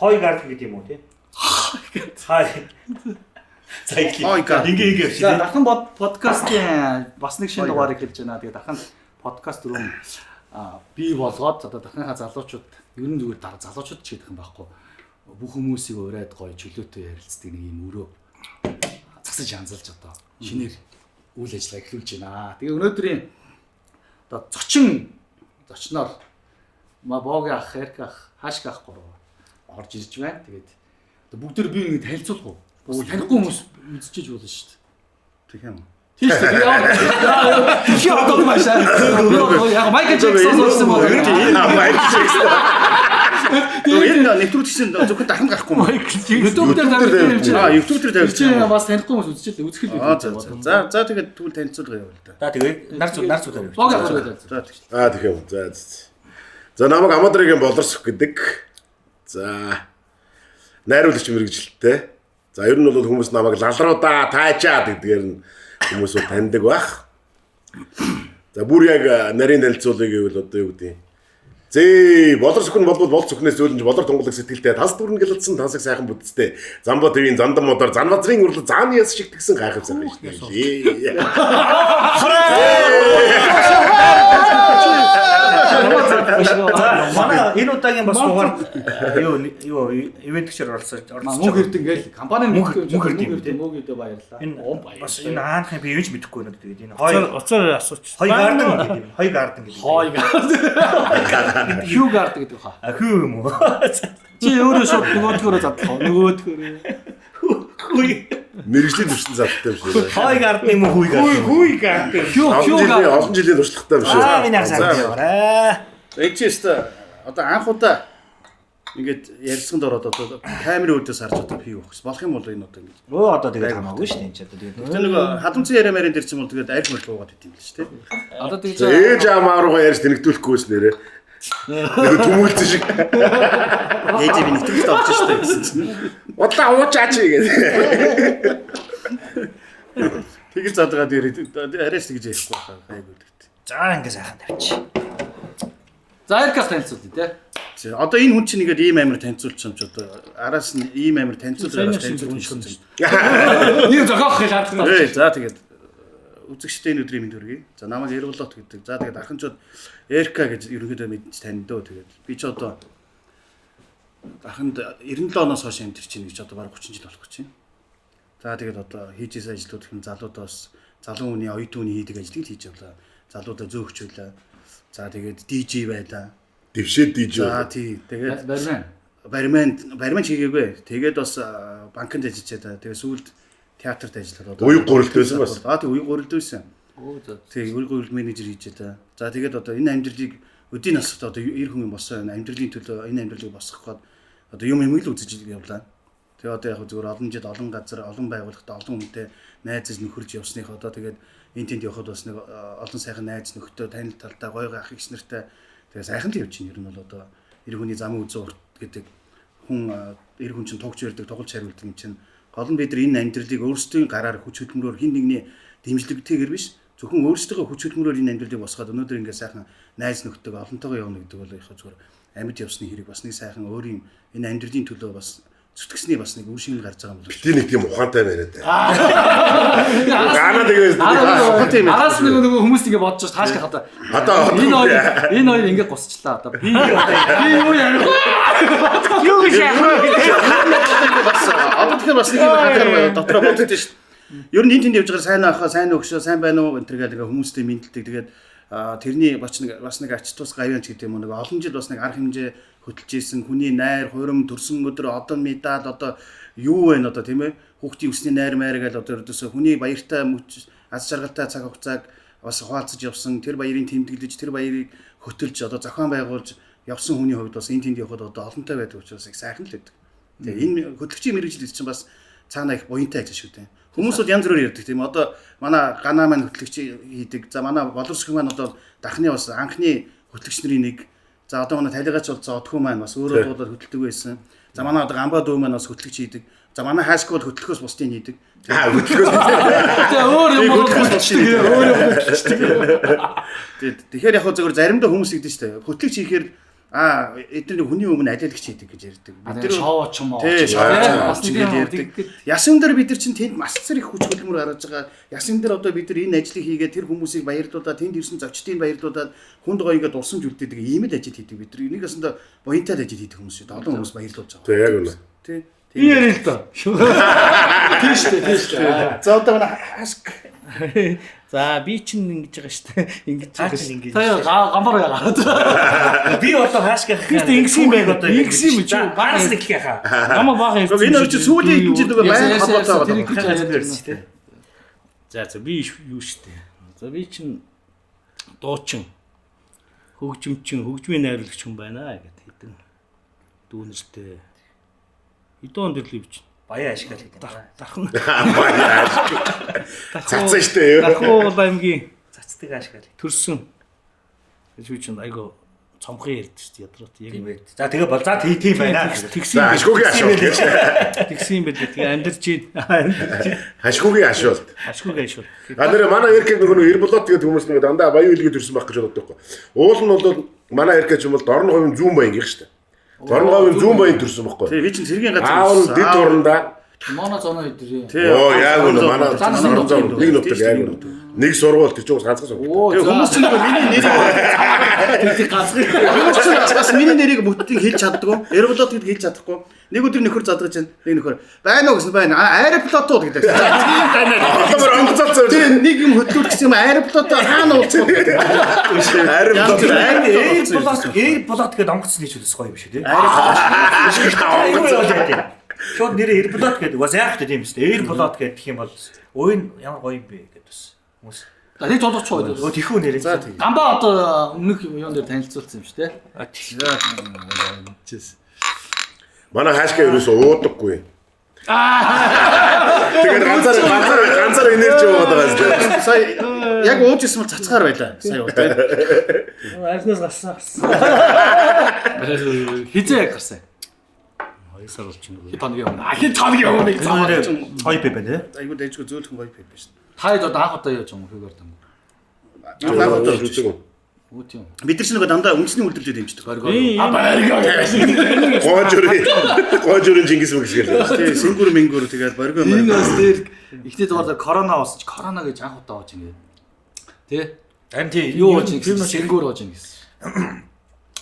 Хой гард гэдэг юм уу тий? Хай. Ингээ. За дахин подкастын бас нэг шинэ дугаарыг хэлж байна. Тэгээд дахин подкаст руу бий болгоод одоо дахинхаа залуучууд ер нь зүгээр залуучууд ч гэдэг юм байхгүй. Бүх хүмүүсийг ураад гоё чөлөөтэй ярилцдаг нэг юм өрөө засаж янзалж одоо шинээр үйл ажиллагаа эхлүүлж байна. Тэгээ өнөөдрийн одоо зочноор Боги ах, Эрк ах, Хашк ах гурав орж ирж байна. Тэгээд одоо бүгдээр би ингэ танилцуулах уу? Танихгүй хүмүүс үзчихэж болно шүү дээ. Тэг юм. Тийм шүү дээ. Чи одоо маашаа. Яг Майкл Джексон сонсон бол Майкл Джексон. Тэгээд нэвтрүүлэг чинь зөвхөн дахин гарахгүй юм. YouTube дээр тавьж байна. YouTube дээр тавьж байна. Чи бас танихгүй хүмүүс үзчихэл үзэх л. За тэгээд тэгвэл танилцуулгая явал та. За тэгээд нар зүг тавь. Боги ах байна. Тэг юм. За намайг Амадрагийн болорсох гэдэг. За найруулагч мэрэгжилттэй. За ер нь бол хүмүүс намайг лалруудаа таачаад гэдгээр нь хүмүүс таньдаг байх. За бүр яг нарийн танилцуулгыг гэвэл одоо юу гэдэг юм. Зээ болор сүхэн болбол бол сүхнээс зөөлөнж болор тунгалаг сэтгэлтэй тас дүрэн гэлэлцэн тансаг сайхан бүдцтэй замба твийн зандан модоор занбазрын урлал зааны яс шиг тэгсэн гайхав сайн шүү дээ. Манай энэ удаагийн бас дугаар юу ивентгчээр оролцож мөнх эрдэн гээл компани мөнх эрдэн мөгөөдөө баярлаа. Энэ бас энэ аанахын би юуж мэдэхгүй байна тэгээд энэ Оцоор асууч. Хой гарден гэдэг. Хью гард гэдэг хаа. Хүү юм уу? Чи өөрөө шууд нөгөөдгөөрөө задлаа. Нөгөөдгөөрөө. Мэргэжлийн төвчтөн задтай юм шиг. Хой гарден юм уу? Хүй гарден. Хью гард. Олон жилийн туршлагатай юм шиг. Энэ яг сайн яваарай. Эцэст одоо анх удаа ингээд ярилцсанд ороод одоо камерын үүдээс харж одоо пив өгс. Болох юм бол энэ одоо ингэж. Өө одоо тэгээд хамаагүй шүү дээ энэ ч одоо тэгээд. Тэр нэг хадамцсан яриа дээр чинь бол тэгээд арх мэл уугаад идэв юм л шүү дээ. Одоо тэгж Ээж аамаа руугаа ярьж тэнэгдүүлэхгүйс нэрээ. Нэг түмүүлсэн шиг. Ээж би нэвтрүүлэлт авч шүү дээ гэсэн чинь. Удлаа уучаач гэдэг. Тэгэл задгаад арайс тэгж ярихгүй хаа гайгүй гэдэг. За ингэ сайхан тавьчих. за Эркас танилцуулъя тий. Одоо энэ хүн чинь ингээд ийм амир танилцуулсан ч одоо араас нь ийм амир танилцуулаад танилцуулсан. Нэг зохиох хэл шаардлагатай. За тэгээд үзэгчтэй энэ өдрийн мэнд хүргэе. За намайг Эрболот гэдэг. За тэгээд ахынчууд Эрка гэж ерөнхийдөө мэдж таньдөө. Тэгээд би ч одоо ахынд 97 оноос хойш амьдэрч чинь гэж одоо бараг 30 жил болох гэж байна. За тэгээд одоо хийжсэн ажлууд хэн залуудаас залуу хүний оюутны хүний хийдэг ажлыг хийж явлаа. Залуудаа зөөгч байлаа. За тэгээд DJ байлаа. Дэвшээд DJ. За тий. Тэгээд бариман чигээгүй. Тэгээд бас банкнд ажиллаж байгаа. Тэгээд сүүлд театрт ажиллаад одоо Уяг гурилд байсан бас. Тий, уяг гурилд байсан. Тий, уяг гурилд менежер хийж байгаа. За тэгээд одоо энэ амьдралыг өдийн насад одоо эр хүн болсон амьдралын төлөө энэ амьдралыг босгох гээд одоо юм л үзэж явлаа. Тэгээ одоо яг зүгээр олон жил олон газар олон байгууллагад олон хүнтэй найзаж нөхөрж явсныг одоо тэгээд энэ тэнд явхад бас нэг олон сайхан найз нөхдөд танил талдаа гоё ах их нэртэй тэгээ сайхан л явж байна. Ер нь бол одоо эр хүний замын үзэн урт гэдэг хүн эр хүн чинь тугч ярддаг тоглож хариулдаг юм чинь гол нь бид нар энэ амьдралыг өөрсдийн гараар хүч хөдөлмөрөөр хин нэгний дэмжлэгтэйгэр биш зөвхөн өөрсдөө хүч хөдөлмөрөөр энэ амьдралыг босгоод өнөөдөр ингээ сайхан найз нөхдөг олонтойгоо явна гэдэг бол яг зүгээр амьд явсны хэрэг бас нэг сайхан өөрийн энэ амьдралын төлөө бас зүтгэсний бас нэг үр шимэл гарч байгаа юм байна. Би нэг тийм ухаантай яриад байна. Гаана тэгээс араас нөгөө хүмүүс ингэ бодож тааштай хата. Энэ хоёр ингэ гусчлаа одоо. Би юу ярих вэ? Юу гэж бас одоо тэгэхээр бас нэг юм хатар дотроо бодож шүү дээ. Ер нь энэ тэнд явж байгаа сайн ахаа, сайн өгшөө, сайн байна уу гэх тэргээл хүмүүстэй мэдлдэг. Тэгээд тэрний бас нэг ач тус гавьяанч гэдэг юм уу нэг олон жил бас нэг арга хэмжээ хөдөлж ийсэн хүний найр, хурим, төрсөн өдөр одоо медаль одоо юу вэ одоо тийм ээ хүүхдийн өсний найр майр гэж одоо ердөөсөө хүний баяртай аз жаргалтай цаг хугацааг бас хуваалцаж явсан тэр баярыг тэмдэглэж тэр баярыг хөтөлж одоо зохион байгуулж явсан хүний хувьд бас энэ тэнд явхад одоо олонтой байдаг учраас их сайхан л байдаг. Тэгээ энэ хөдөлгчийн мэргэжил чинь бас цаана их буянтай ажил шүү дээ. Хүмүүс бол янз бүрээр ярьдаг тийм одоо манай ганаа маань хөтлөгч хийдэг. За манай боловсрох маань одоо дахны бас анхны хөтлөгч нарын нэг. За одоо манай талигач бол зодхоо маань бас өөрөө дуулаад хөтэлдэг байсан. За манай одоо гамбаа дүү маань бас хөтлөгч хийдэг. За манай хайскул хөтлөхөөс бусдын хийдэг. Хөтлөхөөс. Тэгээ өөр юм хөтлөгчтэй. Тэгэхээр яг зөвөр заримдаа хүмүүс ингэдэж штэ. Хөтлөгч хийхээр эдгээр хүний өмнө алиалагч хийдэг гэж ярьдаг. Бид нар шоу ч юм уу. Тий, бас гэж ярьдаг. Ясан дээр бид нар чинь тэнд маш зэрэг хүч хөдөлмөр гаргаж байгаа. Ясан дээр одоо бид нар энэ ажлыг хийгээд тэр хүмүүсийг баярлуулаад тэнд ирсэн зочдыг баярлуулаад хүнд гоё ингээд урсамж үлдээдэг ийм л ажил хийдэг бид нар. Энийг басна буянтай ажил хийдэг хүмүүс шүү дээ. Олон хүмүүс баярлуулж байгаа. Тэг яг үнэ. Тий. Би ярил л доо. Тийш дээ. За одоо манай хаск. За би чинь ингэж байгаа шүү дээ. Ингэж байгаа шүү дээ. Таа гамбар яагаад. Би одоо хаашгах Би ингэсэн байх одоо. Ингэсэн юм чи. Багаас нэг яхаа. Гамаа бага юм. Энэ ч сүүлийн хэдэн жил байгаа баян холбоотой байгаа. За би юу шүү дээ. За би чинь дуучин хөгжмийн найруулагч хүн байна гэдэг хэдэн дүүнертэй. Хэдэн он дэрлээ би чинь. Баян ашиглал гэдэг. Дархан. Баян ашиг. Цацсан шүү дээ. Дархан аймгийн цацдаг ашиглал. Төрсөн. гэж би чинь айгу цомхон ярьд шүү дээ ядраад яг. За тэгээ бол за тийм байна. Тэгсэн ашгүйгийн ашуулт. Тэгсэн юм байлээ. Тэгээ амьдэрч байна. Ашгүйгийн ашуулт. Ашгүйгийн ашуулт. Нэр манай эркэг нөгөө Эрболот тэгээд хүмүүс нэг дандаа баян үлгээ төрсөн байх гэж боддог байхгүй. Уул нь бол манай эркэг ч юм бол дорн говийн зүүн баян гэх шүү дээ. Дорн говийн зүүн баян төрсөн байхгүй. Тэгээ би чинь цэргийн газар. Аав нь дид урандаа. Моно зоно өдрөө. Оо яг үнэ манай дорн зоно нэг нутаг яг үнэ. Нэг сургууль тэр чинь ганцхан сургууль. Тэгээ хүмүүс чинь миний нэрийг тэр ганцхан. хүмүүс чинь бас миний нэрийг бүтдийг хэлж чаддгүй. Эрболот гэдгийг хэлж чадахгүй. Нэг өдөр нөхөр задгаж чинь нэг нөхөр байна уу гэсэн байна. Аэроплотууд гэдэг. Тийм байна. Одоо онгоцолцоо. Тэгээ нэг юм хөтлүүлэх гэсэн юм аэроплотоо хаана уулзах гэдэг. Эрболот гэдэг онгоцны хэлж гоё юм шүү дээ. Шууд нэрээ Эрболот гэдэг. Бас яг тийм шүү дээ. Эрболот гэдэг юм бол өөний ямар гоё юм бэ гэдэг бас. Хүмүүс. За нэг жолооч хоо. Тэхүү нэрээ. Гамбаа одоо өмнөх юун дээр танилцуулсан юм шүү дээ. Манай хаашгаа ерөөсөө уудаггүй. Тэгээд ганцаар энержи яваад байгаа юм. Сая яг ууж исэн бол цацгаар байлаа. Сая удаа. Арснаас гарсан. Хизээ яг гарсан. 2 сар болчихно. Хэд хоногийн өмнө. Хэд хоногийн өмнө цаавар. Гоё бэ байна. Айгуу дэжгүй зөөлхөн гоё пеп шүү. Таад одоо анх удаа яаж юм фигюр дам. Үгүй тийм. Бид нар ч нэг дандаа үндэсний үйлдвэрлэлд дэмждэг. Гоожурын Чингис мэг шиг л. Тий, сэнгүр мэнгүр тэгээд боргоо Энэ бас дээр ихний дугаар корона уусч корона гэж анх удаа оож ингээд. Тэ? Харин тий Юу оож ингээд сэнгүр оож ингээд.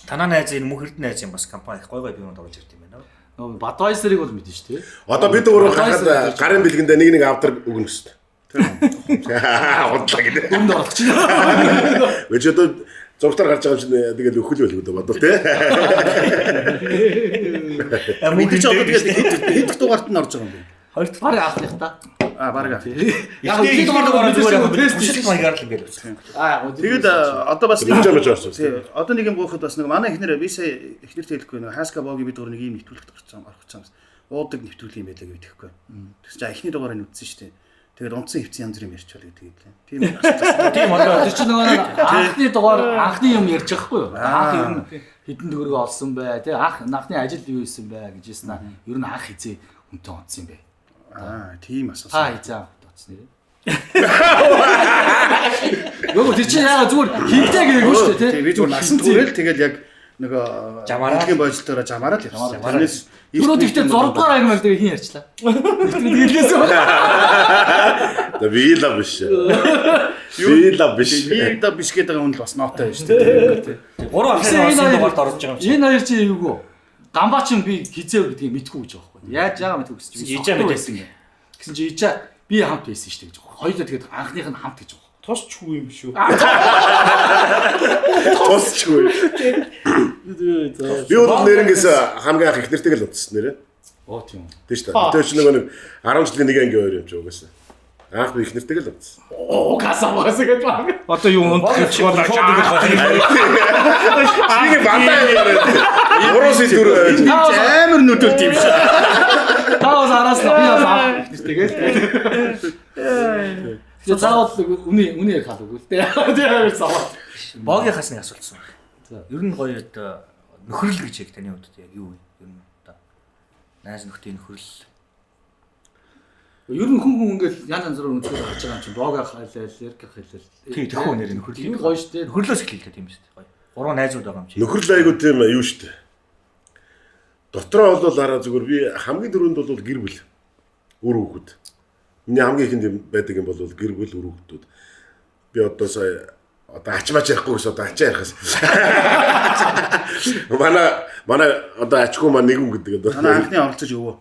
Танаа найз энэ мөнхөрд найз юм бас компани гой биенд орж ирд юм байна. Нөө Бадвайсерыг бол мэдэн шүү дээ. Одоо бид өөрөө хахад гарын бэлгэндээ нэг авдар өгнө шүү дээ. Худлаа гэдэг. Өмд орох чинь. Өч одоо зургатаар гарч байгаа юм чинь тэгэл өхөл байлгүй дээ бодвол тий. Бид ч одоо тэгээд хэд дугаарт нь орж байгаа юм бэ? Хоёр дахь анхных та. Бараг. Яг ихний дугаар зүгээр тест маягаар л ингээд үзсэн. Тэгээд одоо бас Нэг жамж орсон. одоо нэг юм гоохот бас нэг манай эхнэр би сая эхнэртэй хэлэхгүй нэг хаска боги бид нэг ийм нэвтрүүлэгт орох гэж байгаа юм. Уудаг нэвтрүүлэг юм байлаа гэж тэгэхгүй. Тэгс чи эхний дугаарыг үзсэн шүү дээ. Тэгээд унтсан хөвцөн янз бүрийн ярьж байгаа гэдэг юм. Тийм тийм одоо тэр чинь нөгөө анхны дугаар анхны юм ярьж байгаа хгүй юу? Анх ер нь хэдэн төгрөгөө олсон бай, тий анхны ажил юу хийсэн бай гэж хэлсэн аа. Ер нь анх хизээ хүнтэй онцсон юм бэ. Тийм асуусан. Та хизээ онцсон нэрээ. Йоо тэр чинь яагаад зүгээр хинтэй гээгүй шүү дээ, тий. Би зүгээр насан туршил тэгээд яг нөгөө жамаараа бодлоор жамаараа л ярьсан. Тэрнээс түрүү тэгтээ 6 дугаар ангимал дээр хин ярьчлаа. Тэгэлээс Да вила биш. Вила биш. Вила биш гэдэг юм л бас нотой байна шүү дээ. 3 ахын дугаард орж байгаа юм чи. Энэ хоёр чи юугүй. Гамбаа чин би хизээ гэдгийг мэдгүй гэж байгаа байхгүй. Яаж яагаад мэдгүй гэсэн чи. Ижаа мэдээсэн. Гэсэн чи ижаа би хамт байсан шүү дээ гэж. Хоёулаа тэгээд анхных нь хамт гэж байгаа. Тосчгүй юм шүү. Тосчгүй. Би бол нэрэнгээс хамгийн анх их нэртэйг л утсан нэрэ. Оо тийм. Тийм шүү дээ. Тэр чинь нэг 10 жилийн нэг анги өөр юм чи угаасаа. Анх би их нэртэйг л утсан. Оо касаваас гэж баг. Одоо юу унтчих бол Чигээ бандаа юм. Урус идүр Амар нүдэлт юм шиг. Таавас араас нь би бас тэгээд. Я заавал үний яг халуугүй л дээ. Тэгээд заавал. Богийнхаас нэг асуултсан. Ер нь гоё одоо нөхрөл гэж яг таны хувьд яг юу вэ? Ер нь одоо найз нөхдийн нөхрөл. Ер нь хүн ингээл янз бүрийн үндэслэл гарч байгаа юм чинь блог хайлал, ярк хайлал. Тийм тэхүү нэр нөхрөл. Тийм гоё шүү дээ. Нөхрлөөс эхэлдэг тийм шүү дээ. Гоё. 3 найзууд байгаа юм чи. Нөхрөл айгуу тийм юу штэ. Дотроо бол араа зүгээр би хамгийн дөрөнд бол гэр бүл. Үр хүүхэд. Миний хамгийн ихэнд юм байдаг юм бол гэр бүл үр хүүхдүүд. Би одоо сая ачмаач ярихгүй гэсэн одоо ачаа ярихаас. Манай одоо ачгүй маань нэгэн гэдэг одоо. Манай анхны оролцож өвөө.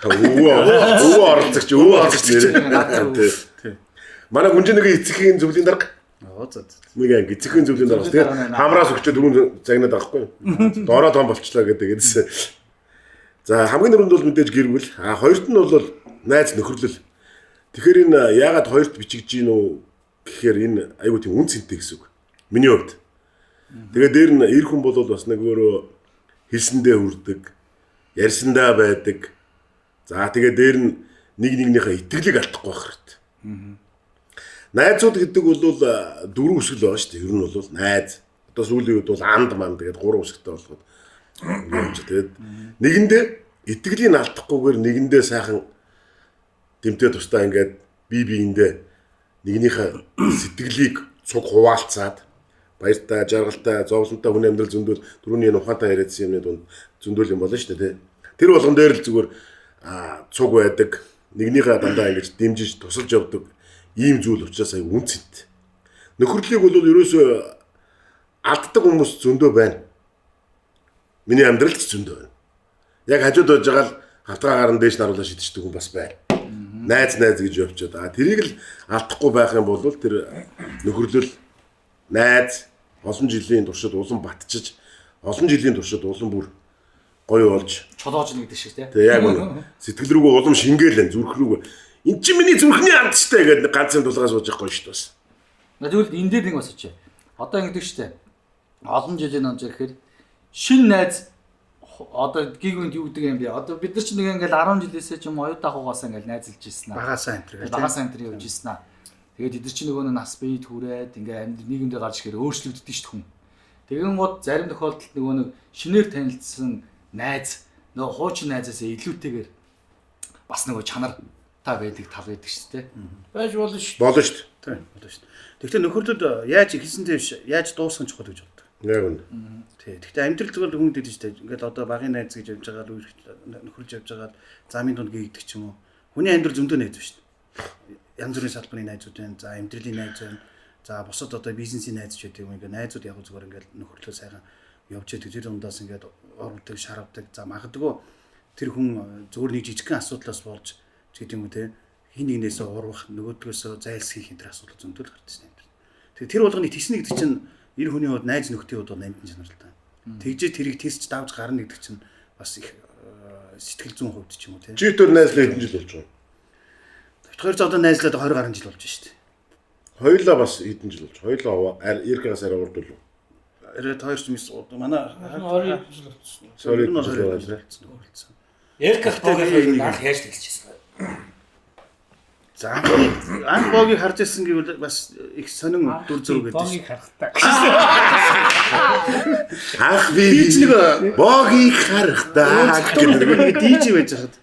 Өвөө оролцогч тий. Манай гүнжин нэг эцгийн зөвлөлийн дарга. За. Нэг эцгийн зөвлөлийн дарга. Тэгээд хамраас өгчөө дөрөв загнаад байгаа хгүй. Доороо том болчлаа гэдэг эдсэн. За хамгийн түрүүнд бол мэдээж гэр бүл. Хоёрт нь бол найз нөхөрлөл. Тэгэхээр энэ яагаад хоёрт бичигдэж гин үү гэхээр энэ айгуу тийм үн цэнтэй гэсэн үг. Миний хувьд. Тэгээд дээр нь эр хүн бол бас нэг өөрөө хэлсэндээ хүрдэг, ярьсандаа байдаг. За тэгээд дээр нь нэг нэгнийхээ итгэлийг алдахгүй байх хэрэгтэй. Найзууд гэдэг бол дөрвөн үсгэл байгаа шүү дээ. Ер нь бол найз. Одоо сүүлийн үед бол анд манд тэгээд гурван үсгэлтэй болгоод явж тэгээд нэгэндээ итгэлийн алдахгүйгээр нэгэндээ сайхан дэмтэй тустай ингээд бие биендээ нэгнийхээ сэтгэлийг цуг хуваалцаад баяртай, жаргалтай, зовлонтой хүн амьдрал зөндөл дөрөвний ухаантай яриадсан юмны дунд зөндөл юм болно шүү дээ. Тэр болгон дээр л зүгээр цуг байдаг. Нэгнийхээ дандаа ингэж дэмжиж тусалж явдаг ийм зүйл учраас аяа үнцэнтэй. Нөхөрлөлийг бол ерөөсөө алддаг хүмүүс зөндөө байна. Миний амьдралд ч зөндөө байна. Яг хажууд байж байгаа л хавтгаагаар нь дээш наруулаа шидчихдэг хүн бас байна. Найз гэж явчихад. Тэрийг л алдахгүй байх юм бол тэр нөхөрлөл найз олон жилийн туршид улам батчиж олон жилийн туршид улам бүр гоё болж чулоож нэгдэг шиг тий. Тэгээ яг үнэ. Сэтгэл рүүгээ улам шингээл зүрх рүүгээ. Энд чи миний зүрхний амт штэ гэдэг ганцын дулгаа сууж явахгүй шүү дээ бас. Тэгвэл энэ дээр нэг бас очив. Одоо ингэдэг штэ. Олон жилийн онж ирэхээр шин найз одоо гигүнд юу гэдэг юм бэ? Одоо бид нар ч нэг ингээл 10 жилээсээ ч юм оюутан хуугаас ингээл найзалж ирсэн аа. Багасаа энэ төр. Багасаа энэ төр явж ирсэн аа. Тэгээд эдгээр чинь нөгөө нас бие түрээд ингээ амьд нийгэмдээ гарч ирэхээр өөрчлөгддөг шүү хүн. Тэгэн гот зарим тохиолдолд нөгөө нэг шинээр танилцсан найз нөгөө хуучин найзаас илүүтэйгээр бас нөгөө чанар та байдаг тал байдаг шүү дээ. Байж болно шүү. Болно шүү. Тийм болно шүү. Гэхдээ нөхөрлөд яаж ихсэнтэй биш яаж дуусгах чухал гэж боддог. Яг үнэ. Тий. Гэхдээ амьдрал зүгээр хүн дээр шүү дээ. Ингээл одоо багын найз гэж явж байгаа л нөхөрлж явж байгаа л замын дунд гэгдэх ч юм уу. Хүний амьдрал зөндөө найз шүү дээ. Янз бүрийн салбарын найзууд байна. За амьдралын найз байна. За бусад одоо бизнесийн найз ч гэдэг юм. Ингээ найзууд яг зүгээр ингээл нөхөрлөө сайхан явж байгаа тэр дундаас ингээд орвдаг, шаравдаг. За магадгүй тэр хүн зүгээр нэг жижигхэн асуудлаас болж ч гэдэг юм уу те хин нэгнээсээ урвах, нөгөөдгөөсөө зайлсхийх энэ төр асуудал зөндөл гардаг юм. Тэгээ тэр болгоны тэсний гэдэг чинь эр хүний хувьд найз нөхдийн хувьд нандин чанар л та. Тэгжээ тэрийг тесч давж гарна гэдэг чинь бас их сэтгэл зүйн хувьд ч юм уу те. Чи төр найзлаа хэдэн жил болж байгаа? Тэгэхээр одоо найзлаад 20 гаруй жил болж шүү дээ. Хоёулаа бас хэдэн жил болж. Хоёулаа эргээс арай урд уу? Эргээд 2 ч мис манай 20 жил болсон. Sorry. Эргэхтэйгээ анх яаж хэлчихсэн. За анх богийг харж ирсэн гэвэл бас их сонин дүр зураг гэдэг шүү. Богийг харахтаа. Ах би ч нэг богийг харахтаа гэдэг DJ байж хахад.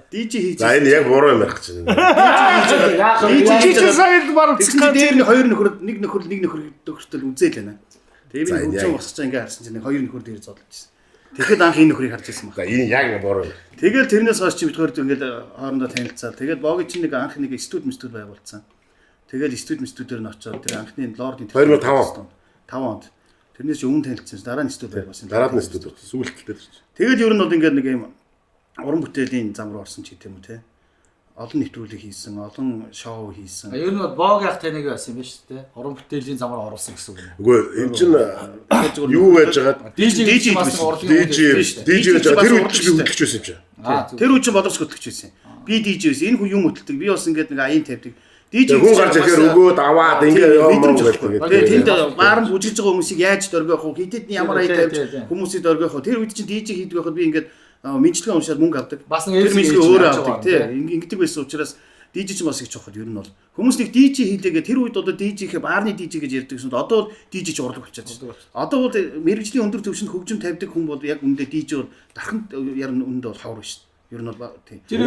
DJ хийж. За энэ яг буруу юм ярих чинь. DJ ч сайн баг цэцэн дээр нэг хоёр нөхөр нэг нөхөртөл үзээл байна. Тэгээ би үзэн босч ингээ харсан чинь хоёр нөхөр дээр зодолж ирсэн. Тэгэхэд анх энэ нөхрийг харж ирсэн За энэ яг буруу. Тэгэл тэрнээс хойш чи битгээр ингээл хоорондоо танилцаад тэгээд богийн чинь нэг анх нэг студ байгуулсан. Тэгэл студээр нь очоод тэр анхны лордын 2005 онд тэрнээс өмнө танилцсан. Дараа нь студ байгуулсан. Дараад нь студ сүүлдэлтэй дэрч. Тэгэл ер нь бол ингээд нэг юм уран бүтээлийн зам руу орсон ч гэдэм үү те. Олон нэвтрүүлэг хийсэн, олон шоу хийсэн. Ер нь бол боог ах таныг байсан юм ба шүү дээ. Уран бүтээлийн замаар оруулсан гэсэн үг. Үгүй энэ чинь юу байж байгаа? DJ байж байгаа. Тэр үед би хөтлөгч байсан юм чи. Тэр үед чинь бодлогч хөтлөгч байсан. Би DJ байсан. Энэ хүн юм хөтэлдэг. Би бас ингээд нэг аян тавьдаг. DJ хүн гарч ирэхээр өгөөд аваад ингээ юм гэдэг. Тэгээд тэнд баарн бүжигж байгаа хүмүүсийг яаж дөргөх вэ? Хитэд нь ямар аян тавьж хүмүүсийг дөргөх вэ? Тэр үед чинь DJ хийдэг байхад би ингээд мэдлэгээ уншаад мөнгө авдаг. Бас нэг мэдлэгээ өөрөө авдаг тий. Ингэдэг байсан учраас DJ ч бас их чухал ер нь бол. Хүмүүс нэг DJ хийлээгээ тэр үед одоо DJ-хээ баарны DJ гэж ярьдаг гэсэн. Одоо DJ ч урлаг болчиход байна. Одоо бол мэрэгжлийн өндөр түвшинд хөгжим тавьдаг хүн бол яг үндэ DJ бол дарханд яран үндэ бол хавар шүү дээ. Ер нь бол тийм. Тэр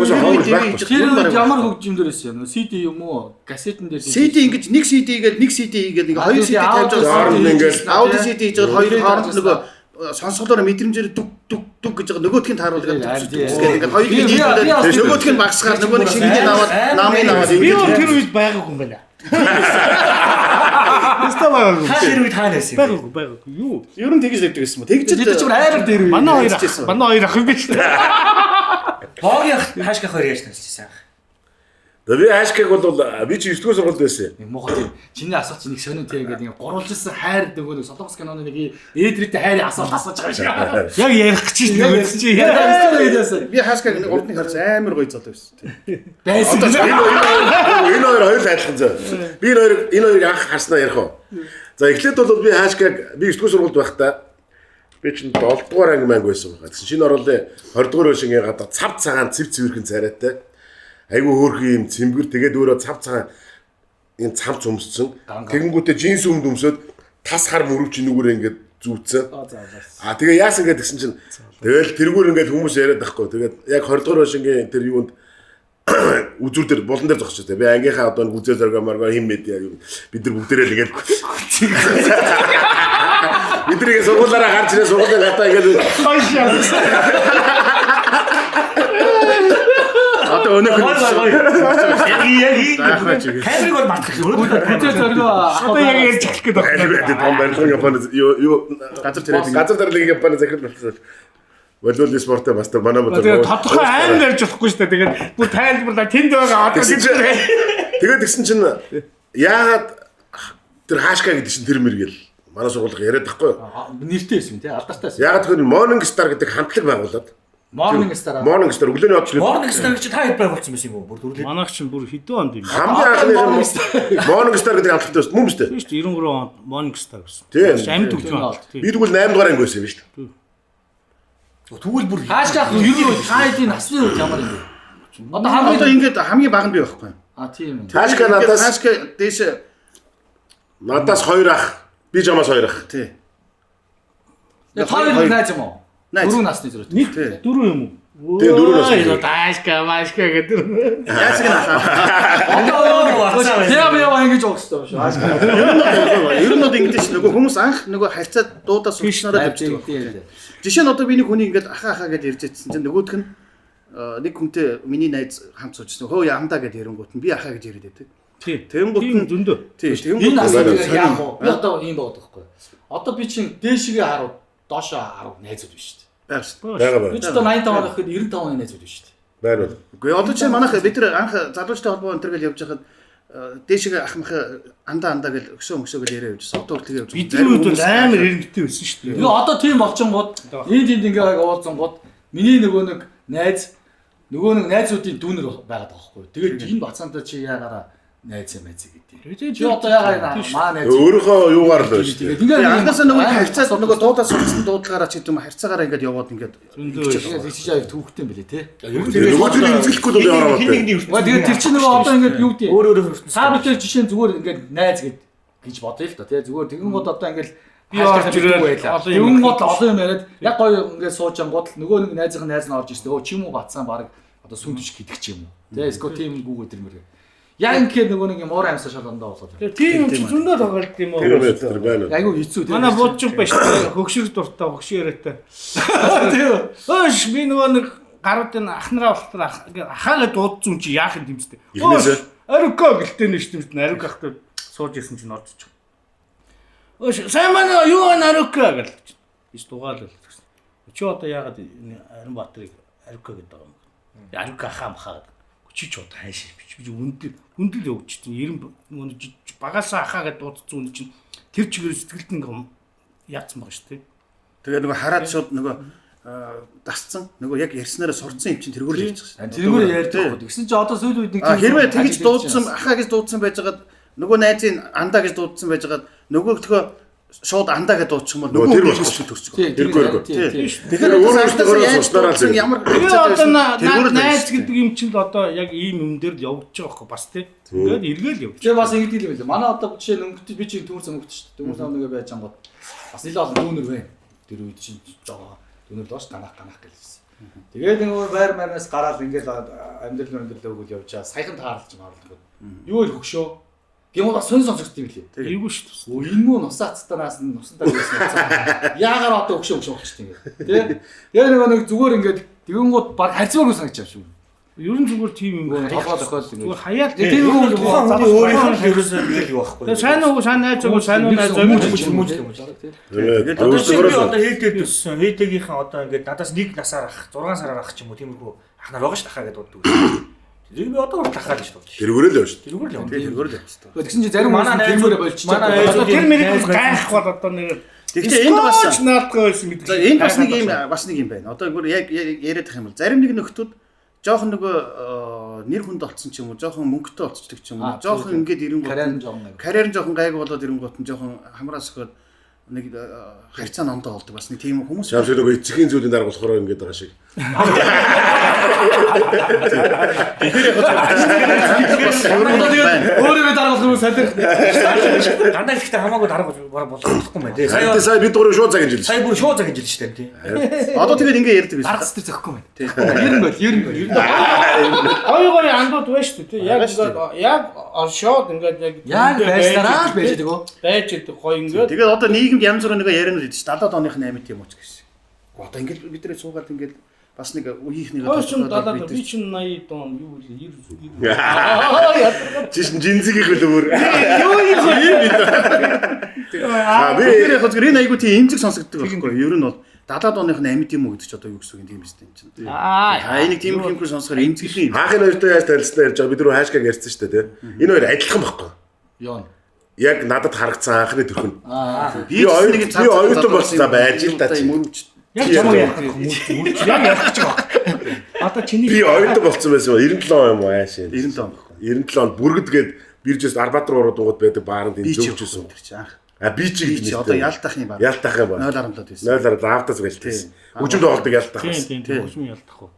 ямар хөгжимдөр байсан юм? CD юм уу? Кассетэн дээр CD ингэж нэг CD гээд нэг CD гээд нэг хоёр CD тавьж байгаа хооронд ингээд аудио CD хийж байгаа хоёрын хооронд нөгөө сонсголоор мэдрэмжээр дүг дүг гэж байгаа нөгөөдгийг тааруулдаг ингээд хоёр DJ нөгөөдг нь багсгаар нөгөө нэг шингэний аваад намын аваад Би ингэж тэр үед байгаагүй юм байна. Хэвээ Та тэр үед хаана байсан юм? байгаагүй. Юу? ер нь тэгж левдэг гэсэн юм. Тэгж Бид ч айрар дээр үү? Манай хоёр ах юм биш үү? Хогийн хаашгах хоёр яаж насчихсан. Би хаашкиг бол би чи 9 дугаар сургуульд байсан. Мохот чиний асуух чи нэг сонин тий гэдэг нэг гурвалжсэн хайр нөгөө нэг Солонгос киноны нэг ээдрэтэ хайрын асуулт асууж байгаа шиг. Яг ярих гэж байна чи. би хаашгаг нэг урдны харц амар гоё залуу байсан. Байсан. Энэ хоёр адилхан зөө. Би энэ хоёрыг анх харснаа ярих уу. За эхлээд бол би хаашкиг би 9 дугаар сургуульд байхдаа би чинь 7 дугаар анги мянга байсан байгаа. Шинэ оруулын 20 дугаар байшингийн гадаа цав цагаан цэв цэвэрхэн царайтай. Айгу хөөрхөн юм цэмбэр тэгээд өөрөө цав цагаан энэ цамц өмссөн. Тэгэнгүүтээ джинс өмд өмсөд тас хар мөрөвч нүгүүрээ ингээд зүүцсэн. Тэгээ яасан гэдэг гисэн чинь тэгэл тэргүүр ингээд хүмүүс яриад байхгүй. Тэгээд яг 20 дугаар байшингийн тэр юунд үзүүр дээр булан дээр зогсож байгаа. Би ангийнхаа одоо гүзээ зоргоо маргаа хим медиа бид нар бүгдээрээ л ингээд бидний сургуулаараа гарч ирээ сургуулийн хатаа ингээд Одоо өнөөх нь Камерыг бол мартах юм. Гүзээ зоргоо Одоо яг ярьж эхлэх гээд байна. том барилгын Японд юу газар тариалан газар тариалан Японд захирал болсон. Волейбол спорттой мастер манай мод. Тэгээд тодорхой айн ярьж болохгүй шүү дээ. Тэгээд бүр тайлбарлаа тэнд байгаа одоо тэгээд тэгсэн чинь яагаад тэр хаашка гэдэг чинь тэр мэргэл манай сургуулга яриад байхгүй юу? нэртэй байсан тий алдартай байсан. Яагаад гэвэл Morning Star гэдэг хамтлаг байгуулад Morning Star. Morning Star өглөөний очлоо. Morning Star гэж та хэд байгуулсан байсан юм уу? Бүр түрлээ. манайх чинь бүр хэдэн онд юм. Хамгийн анхны Morning Star гэдэг хамтлагтай байсан мөн биз дээ. Тийм шүү дээ 93 онд Morning Star гэсэн. Тийм. Амьд төгсгөн болт. Би тэгвэл 8 дугаар анги байсан юм шүү дээ. Тэгвэл бүр хаашгаах юу юу хайдын насны үед ямар юм бэ? Одоо одоо ингээд хамгийн бага нь би байхгүй. тийм. Хаашка надаас хаашка дээш надаас 2 ах, би жамаас 2 ах. тий. Хоёр найз юм уу? Найз. 4 насны зэрэг. Нэг дөрөв юм уу? Тэгээ дөрөв насны. Таашка машка гэдэг. Яасыг нахаа. Тэгээ яа ингэж оогстой шүү. Ер нь одоо ингэж нөгөө хүмүүс анх нөгөө харьцаад дуудаа суулснараа тавьчихдаг. Жишээ нь одоо би нэг хүний ингээд ахаа гэж ярьж ирсэн чинь нөгөөх нь нэг хүнтэй миний найз хамт суужсэн. Хөө ямдаа гэж ярингуут нь би ахаа гэж яриад байдаг. Тэнгуут нь зөндөө. Тэнгуут Энэ асуулт яах вэ? Би одоо ийм бод байхгүй. Одоо би чинь дээшгээ 10, доошоо 10 найзууд биш шүү дээ. Бага Би ч бага. одоо 85 гэхэд 95 найзууд биш шүү дээ. Байна уу? Үгүй одоо чинь манайх бид нар анх залуучтай холбоо энэ төр гэж явж байхад дээшгээ ахмах андаа гэж өсөө гэж яриа явжсэн. Одоо үргэлж явж байгаа. Бидний үед бол амар эренбитэй байсан шүү дээ. Тэгээ одоо тийм болчингууд энэ тэнд ингээ уулзсангууд миний нөгөө нэг найзуудын дүүнер байгаад байгаа байхгүй. Тэгээд энэ бацаантай чи яагаад найз юм гэдэг. Чи одоо яагаад маа найз. Өөрийнхөө юугаар л байж Тэгээд тээ. ингээ Анхаасаа нөгөө харьцаад нөгөө дуудаа сурсан дуудлагаараа ч гэдэм харьцаагаараа ингээд яваад ингээд чи аяг төвхтэй юм билээ те. Нөгөө тэр имзэглэхгүй бол яваа Хин байна. нэгний Тэгээд тэр чинь нөгөө одоо ингээ юу гэдэг. өөр Та бүхэн жишээ нь зүгээр ингээ найз гэж бодъё л да тий. Зүгээр тэгэнгүүт одоо ингээл би орж ирээд тэгэнгүүт олон юм яриад яг гоё ингээ суужангууд нөгөө нэг найзын найз нь орж ирсэн. Өө чи юм уу бацсан баг одоо сүндж гэдэг ч юм уу. Тий. Эско тим гүг өдөрмөр. Яг ингээд нөгөө нэг юм уур амьсаа шалгандаа болоод. тийм ч зөндөө тоглолт юм уу? Тэр байна. Айгу хэцүү тий. Манай бууч юм байна шүү дээ. Хөгшөр дуртай, хөгшин яриатай. Тийм. Өөш би нөгөө нэг гаруудын ахнараа болохоор ахаагаа дуудсан чи яах юм тэмцтэй. Ихнээсээ? Арука гэлтэй нэш тэмцэн арук ахтай сууж исэн чинь орж ич. Өөш сайн манай юу арука гэл. Иш дугаалал гэсэн. Чи одоо яагаад Арин Баатрыг арука гэдэг юм бэ? Арука хамхаа. Чи ч одоо хайшаа бич. Би хүндэл явж чинь 90 багасаа ахаагаа дуудсан үн чинь тэр чигээр сэтгэлд нэг яатсан байгаа шүү дээ. тэгээ нөгөө хараад шууд нөгөө дасцсан нөгөө яг ярьснараа сурцсан юм чинь тэргүүр л ярьж байгаа шүү. Тэргээр ярьдаг байхгүй. Тэгсэн чи одоо сүүл үед нэг Хэрвээ тэгж дуудсан ахаа гэж дуудсан байжгаад нөгөө найзын андаа гэж дуудсан байжгаад нөгөөгдөхөө шууд андаа гэж дуудчих юм бол Нөгөө тэр нөгөө болох биш төрчих. Тэгэхээр Тэгэхээр сурснараа л ямар одоо найз гэдэг юм чинь л одоо яг ийм юм дээр л явж байгаа байхгүй бас тийм. Ингээд эргээл явж. Тэгээ бас ингэдэг юм билээ. Манай одоо жишээ нь өнгөт би чинь төмөрс өнгөт шүү дээ. Төмөрс өнгөө байж ангууд бас нэлээд олон дүүнер байна. Тэр үед чинь жоо дүүнер доош ганах гэлсэн. Тэгээд нөгөө байр марнаас гараад ингээд амьдрал өгөл явж байгаа. Саяхан таарлаж байгаа орлоо. Юу л хөшөө. Гэмүү бас сонь сонсогдсон юм лээ. Эйгүү шүү дээ. Энэ муу нусаацтанаас нусандаа байсан. Яагаар одоо хөшөө болчихсон юм бэ? Тэгээ нэг зүгээр ингээд тэгэнгүүт баг харьцаагүй санагдаж байна шүү. Ер нь зүгээр тийм юм байна. Толгой тохиол ингээд. Зүгээр хаяад тэр хүн өөрийнх нь ерөөсөө нэг юу байхгүй. Тэгээ сайн уу сайн найз уу сайн уу найз Тэгээд одоо би одоо хейтэд төссөн. Хейтэгийнхэн одоо ингээд надаас 1 насаар ах 6 сараар ах ч юм уу тиймэрхүү ах нар байгаа ш тахаа гэдэг боддог. Тэрийг би одоо тахаад ш боддог. Тэргүүрээ л явж шүү. Тэргээр л явна. Тэргээр л явчихсан. Тэгсэн чинь зарим манай найзууд болчихсон. тэр мэрийг гайх бол одоо нэг Гэхдээ энд бас наалтгаа байсан гэдэг. За энд бас нэг юм байна. Одоо бүр яг яриад ах юм бол зарим нэг нөхдүүд жоохон нөгөө нэр хүнд олцсон ч юм уу, жоохон мөнгөтэй олцдог ч юм уу, жоохон ингээд ирэнгүүт карьер нь жоохон гайг болоод ирэнгүүт нь жоохон хамраас өгөөд нэг харьцаа номдоо болдог бас нэг тийм хүмүүс. Шааш нөгөө эцгийн зүйлийн дарга болохоор ингээд байгаа шиг. Өөрөө дарга болох юм салдир. Дандаа ихтэй хамаагүй дарга болохгүй мэн тий. Сая бид гурав шууд цаг инжилж. Сая бүр шууд цаг инжилж штэ тий. Одоо тэгээд ингээд ярьдаг байсан. Даргац тэр зөхгүй мэн. Тий. Ер нь. Хоёр андууд байна шүү дээ. Яг оршоод ингээд яг байснараа л байж байгаа гоо. Байж идэг гоё ингээд. Тэгээд одоо нийгэмд янз бүрийн нэг ярианууд идэв ш 70-аад оных 8 тийм учраас гэсэн. Одоо ингээд бидний суугаад ингээд бас нэг үеийнхнийг би чинь 80 дон юу вэ 90. Жишин жинзгийнх л өөр. Юу юм би яг зөвхөн энэ айгуу тийм эмзэг сонсогддог байхгүй. Ер нь бол 70-аад оных 8 тийм үү гэдэг ч одоо юу гэсэн үг юм шүү дээ энэ чинь. Энийг тийм хэмхэр сонсохоор эмзэглэн. Хаахын хоёртой яаж танилцсан ярьж байгаа бид рүү хаашгаг ярьсан шүү дээ тий. Энэ хоёр адилхан байхгүй. Яа. Яг надад харагдсан анхны төрхөн. Би оюутан болсон за байж л та чи. яг чамаа яг ярих гэж байгаа. Одоо чиний Би оюутан болсон байсан 97 он юм уу ааш. 97 он. 97 он бүргэд гээд биржээс Арбатар ороод унгууд байдаг бааранд энэ зөвчсөн. Тэр чинь анх. Би чи гэж одоо ялтахын баг. Ялтахын баг. 0.7 байсан. 0.7 автас гэлтсэн. Үжим тоглолтог ялтах тийм байсан. хөшмөн ялдах уу.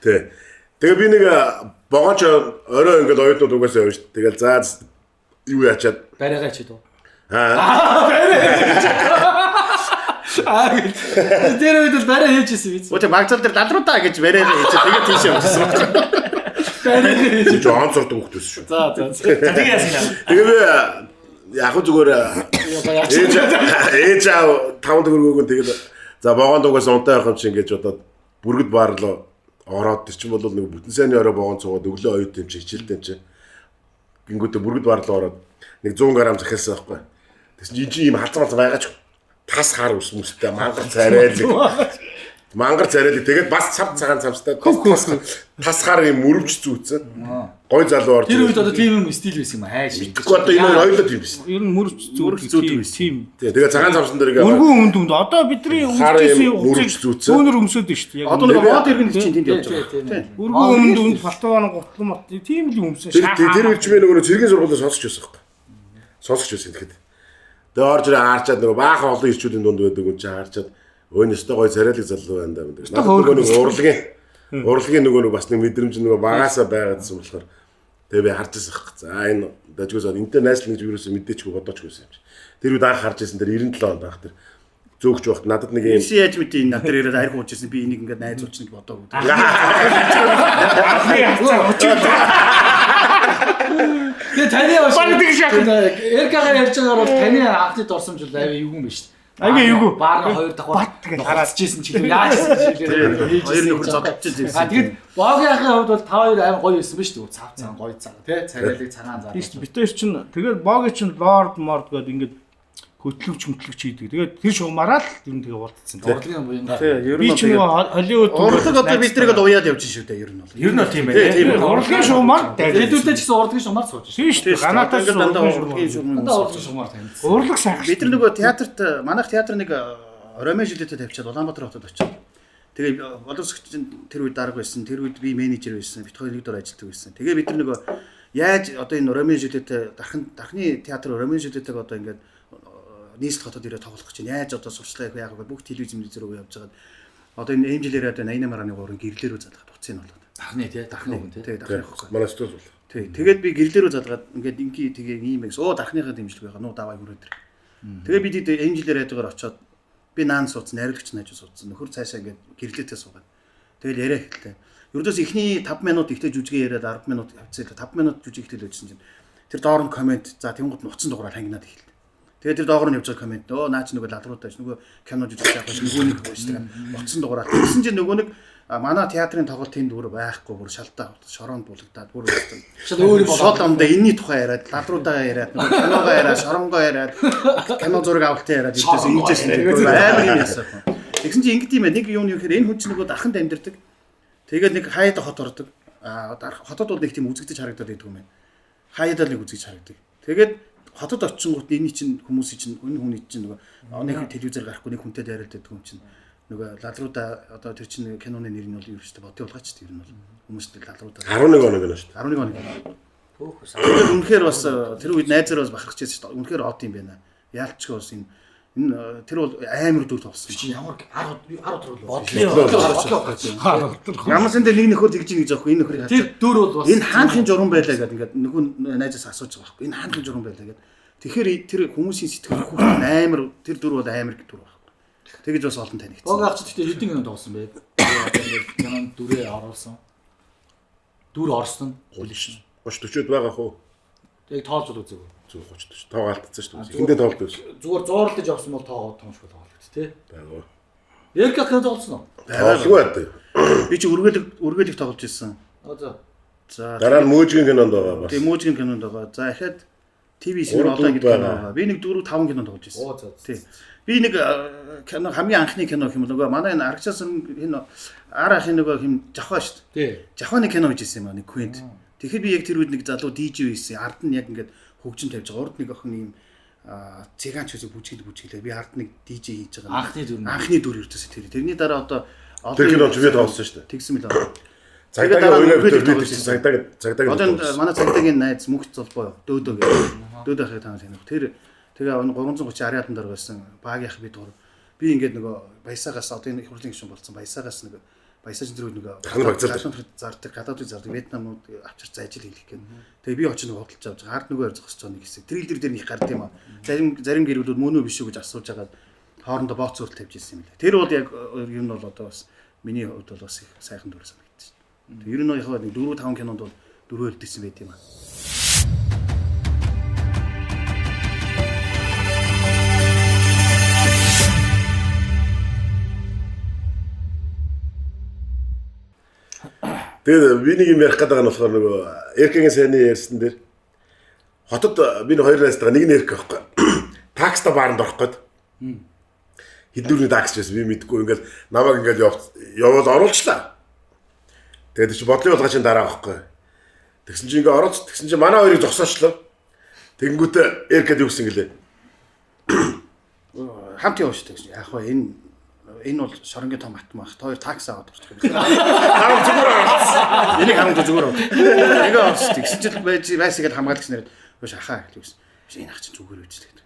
Тий. Тэгээ би нэг богооч орой ингээд оюутнууд угаасаа явж. Тэгэл заа юу яачаад Барайгаа ч гэдэг. Тэр үед л барай хийжсэн биз. Өөч магцал дээр далруудаа гэж барайгаа хийчих. Тэгээд тийш явсан. жоон зурдаг хүмүүс шүү. За. Тэгээ яасан. Тэгээ би яг зүгээр ээж аав 5 төгрөгөөгөө тэгээд за богоонд угаасаа унтаа явах юм чи ингэж бодоод бүргэд баарлоо ороод тэр чинь бол нэг бүтэн сайны орой богоон цугаад өглөө оюут юм чи хичээлтэй юм чи. Гингүүтээ бүргэд баарлоо ороод нэг 100 г захиалсан байхгүй. Тэгсэн чинь ийм халзан байгаа ч тас хар ус мөстэй мангар царайлаг тэгээд бас цав цагаан цамцтай тас хар юм мөрөвч зүүцэн гой залуу орж Тэр үед одоо тийм юм стил байсан юм хайш. Тэгэхгүй одоо энэ хоёулаа тийм биш. Ер нь мөрөвч зүүдэг тийм. Тэгээд цагаан цамцсан дээр ингээ Өргөн өмд одоо бидний мөрөвч зүүцэн өөнөр өмсөд нь шүү дээ. Одоо нэг мод иргэн чинь тэнд явж байгаа. Өргөн өмд фалтаван готлон мат тийм л өмсөн тэр үед ч би нөгөө цэргийн сургуулиас сонсч байсан байхгүй. Сонсч байсан тэгэхэд. Тэгээ орж ирээ хаарчаад нөгөө баахан олон ирчүүдийн дунд байдаг үн чи хаарчаад өөнөстэй гой царайлаг залуу байна даа гэдэг. Нөгөө нэг урлагийн нөгөө бас нэг мэдрэмж нөгөө багаасаа байгаадсан болохоор тэгээ би харж байсан хэрэг. За энэ дажгүйсаад интернэшнл гэж юусэн мэдээчгүй бодоочгүй байсан юм чи. Тэр үед анх харж байсан тэр 97 онд байх тэр зөөгч багт надад нэг юм яаж мэдээ энэ надад ирээд арх уучсан би энийг ингээд найзуулчих гэж бодоагүй. Тэгээ таны Эркагаар ярьж байгаагаар бол таны анхны дурсамжил аваа юу юм бэ шүү дээ. Айгаа юу баар 2 дахь бат гэж хараад ч юм яаж хийж Хоёр нөхөр зодчихж байсан. тэгээд боогийнхын хувьд бол та хоёр аим гоё байсан ба шүү дээ. Цав цагаан гоё цаг тий царайлаг цагаан заа. Тийм битэр чинь тэгээд боги чинь лорд морд гэдэг ингээд хөтлөгч хийдэг. Тэгээд тэр шуумаараа л ер нь тэгээ урдцсан. Урлагийн буян. Би ч нөгөө Холливуд урлаг одоо бид тэргээд уяад явж шүү дээ ер нь бол. Ер нь бол тийм байна. урлагийн шуумаар Хэдүүлдэ ч гэсэн урлагийн шумаар сууж шүү. Тийм шүү дээ. Ганатаас дандаа урлагийн шуум. Дандаа урлагийн шумаар танилцсан. урлаг сайхан. Бид нар нөгөө театрт манайх театр нэг Ромео Жилеттэй тавьчаад Улаанбаатар хотод очив. Тэгээ боловсрогч тэр үед дарга байсан. Тэр үед би менежер байсан. Бид хоёр нэг дор ажилладаг байсан. Тэгээ бид нар нөгөө яаж одоо энэ Ромео Жилеттэй дахны театр Ромео Жилеттайг одоо ингээд нийслэл хотод ирээ тоглох гэж байна. Яаж одоо сурчлаа яг бүх телевиз зэрэг явж байгаад одоо энэ эмжилээр одоо 88.3-ын гэрлэрүү задгаад утсыг нь болоод. Дахны тий дахны хүн тий. Тий дахны хүн. манай студиуд бол. Тий. Тэгээд би гэрлэрүү задгаад ингээд инки тэгээ ийм гэсэн. Дахныхаа дэмжлэг байгаа. Нуу даваа хүрээд ир. Тэгээ бид эмжилээр яадагаар очоод би наан суудсан, найруулагч найж суудсан. Нөхөр цаашаа ингээд гэрлээтэй суугаад. Тэгэл яриа хэллээ. Ердөөс ихний 5 минут ихтэй жүжигээ яриад 10 минут авцгаа 5 минут жүжиг хэлэл байжсэн чинь тэр доор нь комент за тэнгууд нуцсан дугаараар хангинаад эхэллээ. Тэгээд тэр доогоор нь явж байгаа комент өө наач нөгөө лалруудаач нөгөө кино жүжиг яах вэ нөгөө нэг уушдаг нуцсан дугаараар тэгсэн чинь нөгөө нэг манай театрын тоглолт тэнд бүр байхгүй бүр шалтаа шороонд булагдаад бүр шал өөр юм болоод амдаа энэний тухай яриад лалруудаа яриад нөгөө киногоо яриад шоронгоо яриад кино зураг авалтаа яриад өвчөөс ингэжсэн амар юм яасан. Тэгсэн чинь ингэдэм юм нэг юм юу гэхээр энэ хүн чинь нөгөө дарханд амьдэрдэг. Тэгээд нэг хаяад хот ордог. Хотод бол нэг тийм үзэгдэж харагдаад байдаг юм байна. Хаяадаа нэг үзэгдэж харагдаг. Тэгээд хотод очингууд энэ чинь хүмүүсийн чинь энэ хүний чинь нөгөө нэг телевизээр гарахгүй нэг хүнтэй дайралдаг юм чинь нөгөө лалруудаа одоо тэр чинь киноны нэр нь бол юу шүү дээ бодё болгаач тэр нь бол хүмүүстэй лалруудаа 11 оног нь шүү дээ. 11 оног. Төөхөс. Үнэхээр бас тэр үед найзаараа бас бахархаж байсан шүү дээ. Үнэхээр од юм байна. Яалчгүй бас энэ тэр бол амар дүр товсон. Чи ямар 10 бодлоо. Ямарсан дээр нэг нөхөр тэгж ийн гэж аахгүй энэ нөхрийг тэр дүр бол бас энэ хаанхын журам байлаа гэдэг ингээд нөгөө найзаас асууж байгаа байхгүй энэ хаанхын журам байлаа гэдэг. Тэгэхээр тэр хүмүүсийн сэтгэл хөдлөл амар тэр дүр бол амар дүр байхгүй. Тэгэж бас олон танигдсан. Бог ах чи тэгтээ хэдин кинонд тоглосон бэ? Кинонд дүрээ оруулсан. Дүр орсон. 30 40-од байгаа хөө. Тэг тоолж үзээгүй. 30 40 тоо алдсан шүү дээ. Эхэндээ тоолд байсан. Зүгээр зуурлаж явсан бол тоогоо томшгүй тоглож тий. Бага. Ярках кино тоглосон уу? Тоглохгүй байдаг. Би чи үргэлэг тоглож ирсэн. За. Дараа нь мөөжгийн кинонд байгаа бас. Тийм мөөжгийн кинонд байгаа. За дахиад ТV-с олон гэдэг кино байгаа. Би нэг 4 5 кинонд тоглож ирсэн. Тийм. Би нэг кино хамгийн анхны кино гэх юм бол нөгөө манай энэ аргачаас энэ ар ахын нөгөө хим жахаа шүү дээ. Тий. Жахааны кино гэж хэлсэн юм аа нэг Quint. Тэгэхээр би яг тэр үед нэг залуу DJ байсан. Ард нь яг ингээд хөгжим тавьж байгаа. Урд нэг охин ийм цэганч үсэг бүжиглээ. Би ард нэг DJ хийж байгаа. Анхны дүр ердөөс тэр. Тэрний дараа одоо тэр кино ч би тоглосон шүү дээ. Тэгсэн мэл аа. Цагдаагийн өөрөө бид цагдаагийн одоо манай цагдаагийн найз мөнх золбоо дөөдөө гэдэг. Дөөдөө ахыг танаа таних. Тэр тэгээ 330 ариадан дор байсан. Баг яах би дур. Би ингээд нөгөө баясаагаас одоо энэ их хурлын гишүүн болсон. Баясаагаас нэг баясаач тэр нөгөө зардаг гадаадын зардаг Вьетнамууд авчирч ажил хийх гэх юм. Тэгээ би очиж нөгөө хөдөлж авч байгаа. Ард нөгөө зогсож байгаа нэг хэсэг. Трейлер дээр них гард юм аа. Зарим гэрүүлүүд мөнөө биш үү гэж асууж байгаа хоорондоо бооцоорт тавьж ирсэн юм лээ. Тэр бол яг ер нь бол одоо бас миний хувьд бол бас их сайхан дүр санагдчих. Ер нь яг нэг 4 5 кинонд бол дөрөв үлдсэн байт юм аа. Тэгээд би нэг юм ярих гэдэг нь болохоор нөгөө Эркгийн сайны ярьсан дээр хотод би нэг хоёр найзтайгаа нэг нэрх байхгүй. Такста бааранд орох гээд. Хэднүүрний такс байсан би мэдгүй ингээл намайг ингээл яваад оруулчлаа. Тэгээд чи бодлын болгоочийн дараа байхгүй. Тэгсэн чи ингээ орооч тэгсэн чи манай хоёрыг зогсоочлоо. Тэнгүүтээ Эркэд юу гэсэн гэлээ. Хамт явж шүү дээ. Яг хоо энэ бол шоронгийн том атмах. Хоёр такс аваад орчих юм. Харам зүгээр орсон. Энийг харамж зүгээр орсон. Нэг орсон. Тэгсэн чи байсгээд хамгаалагч нарыг биш ахаа гэсэн. Биш энэ ах чинь зүгээр үз гэдэг.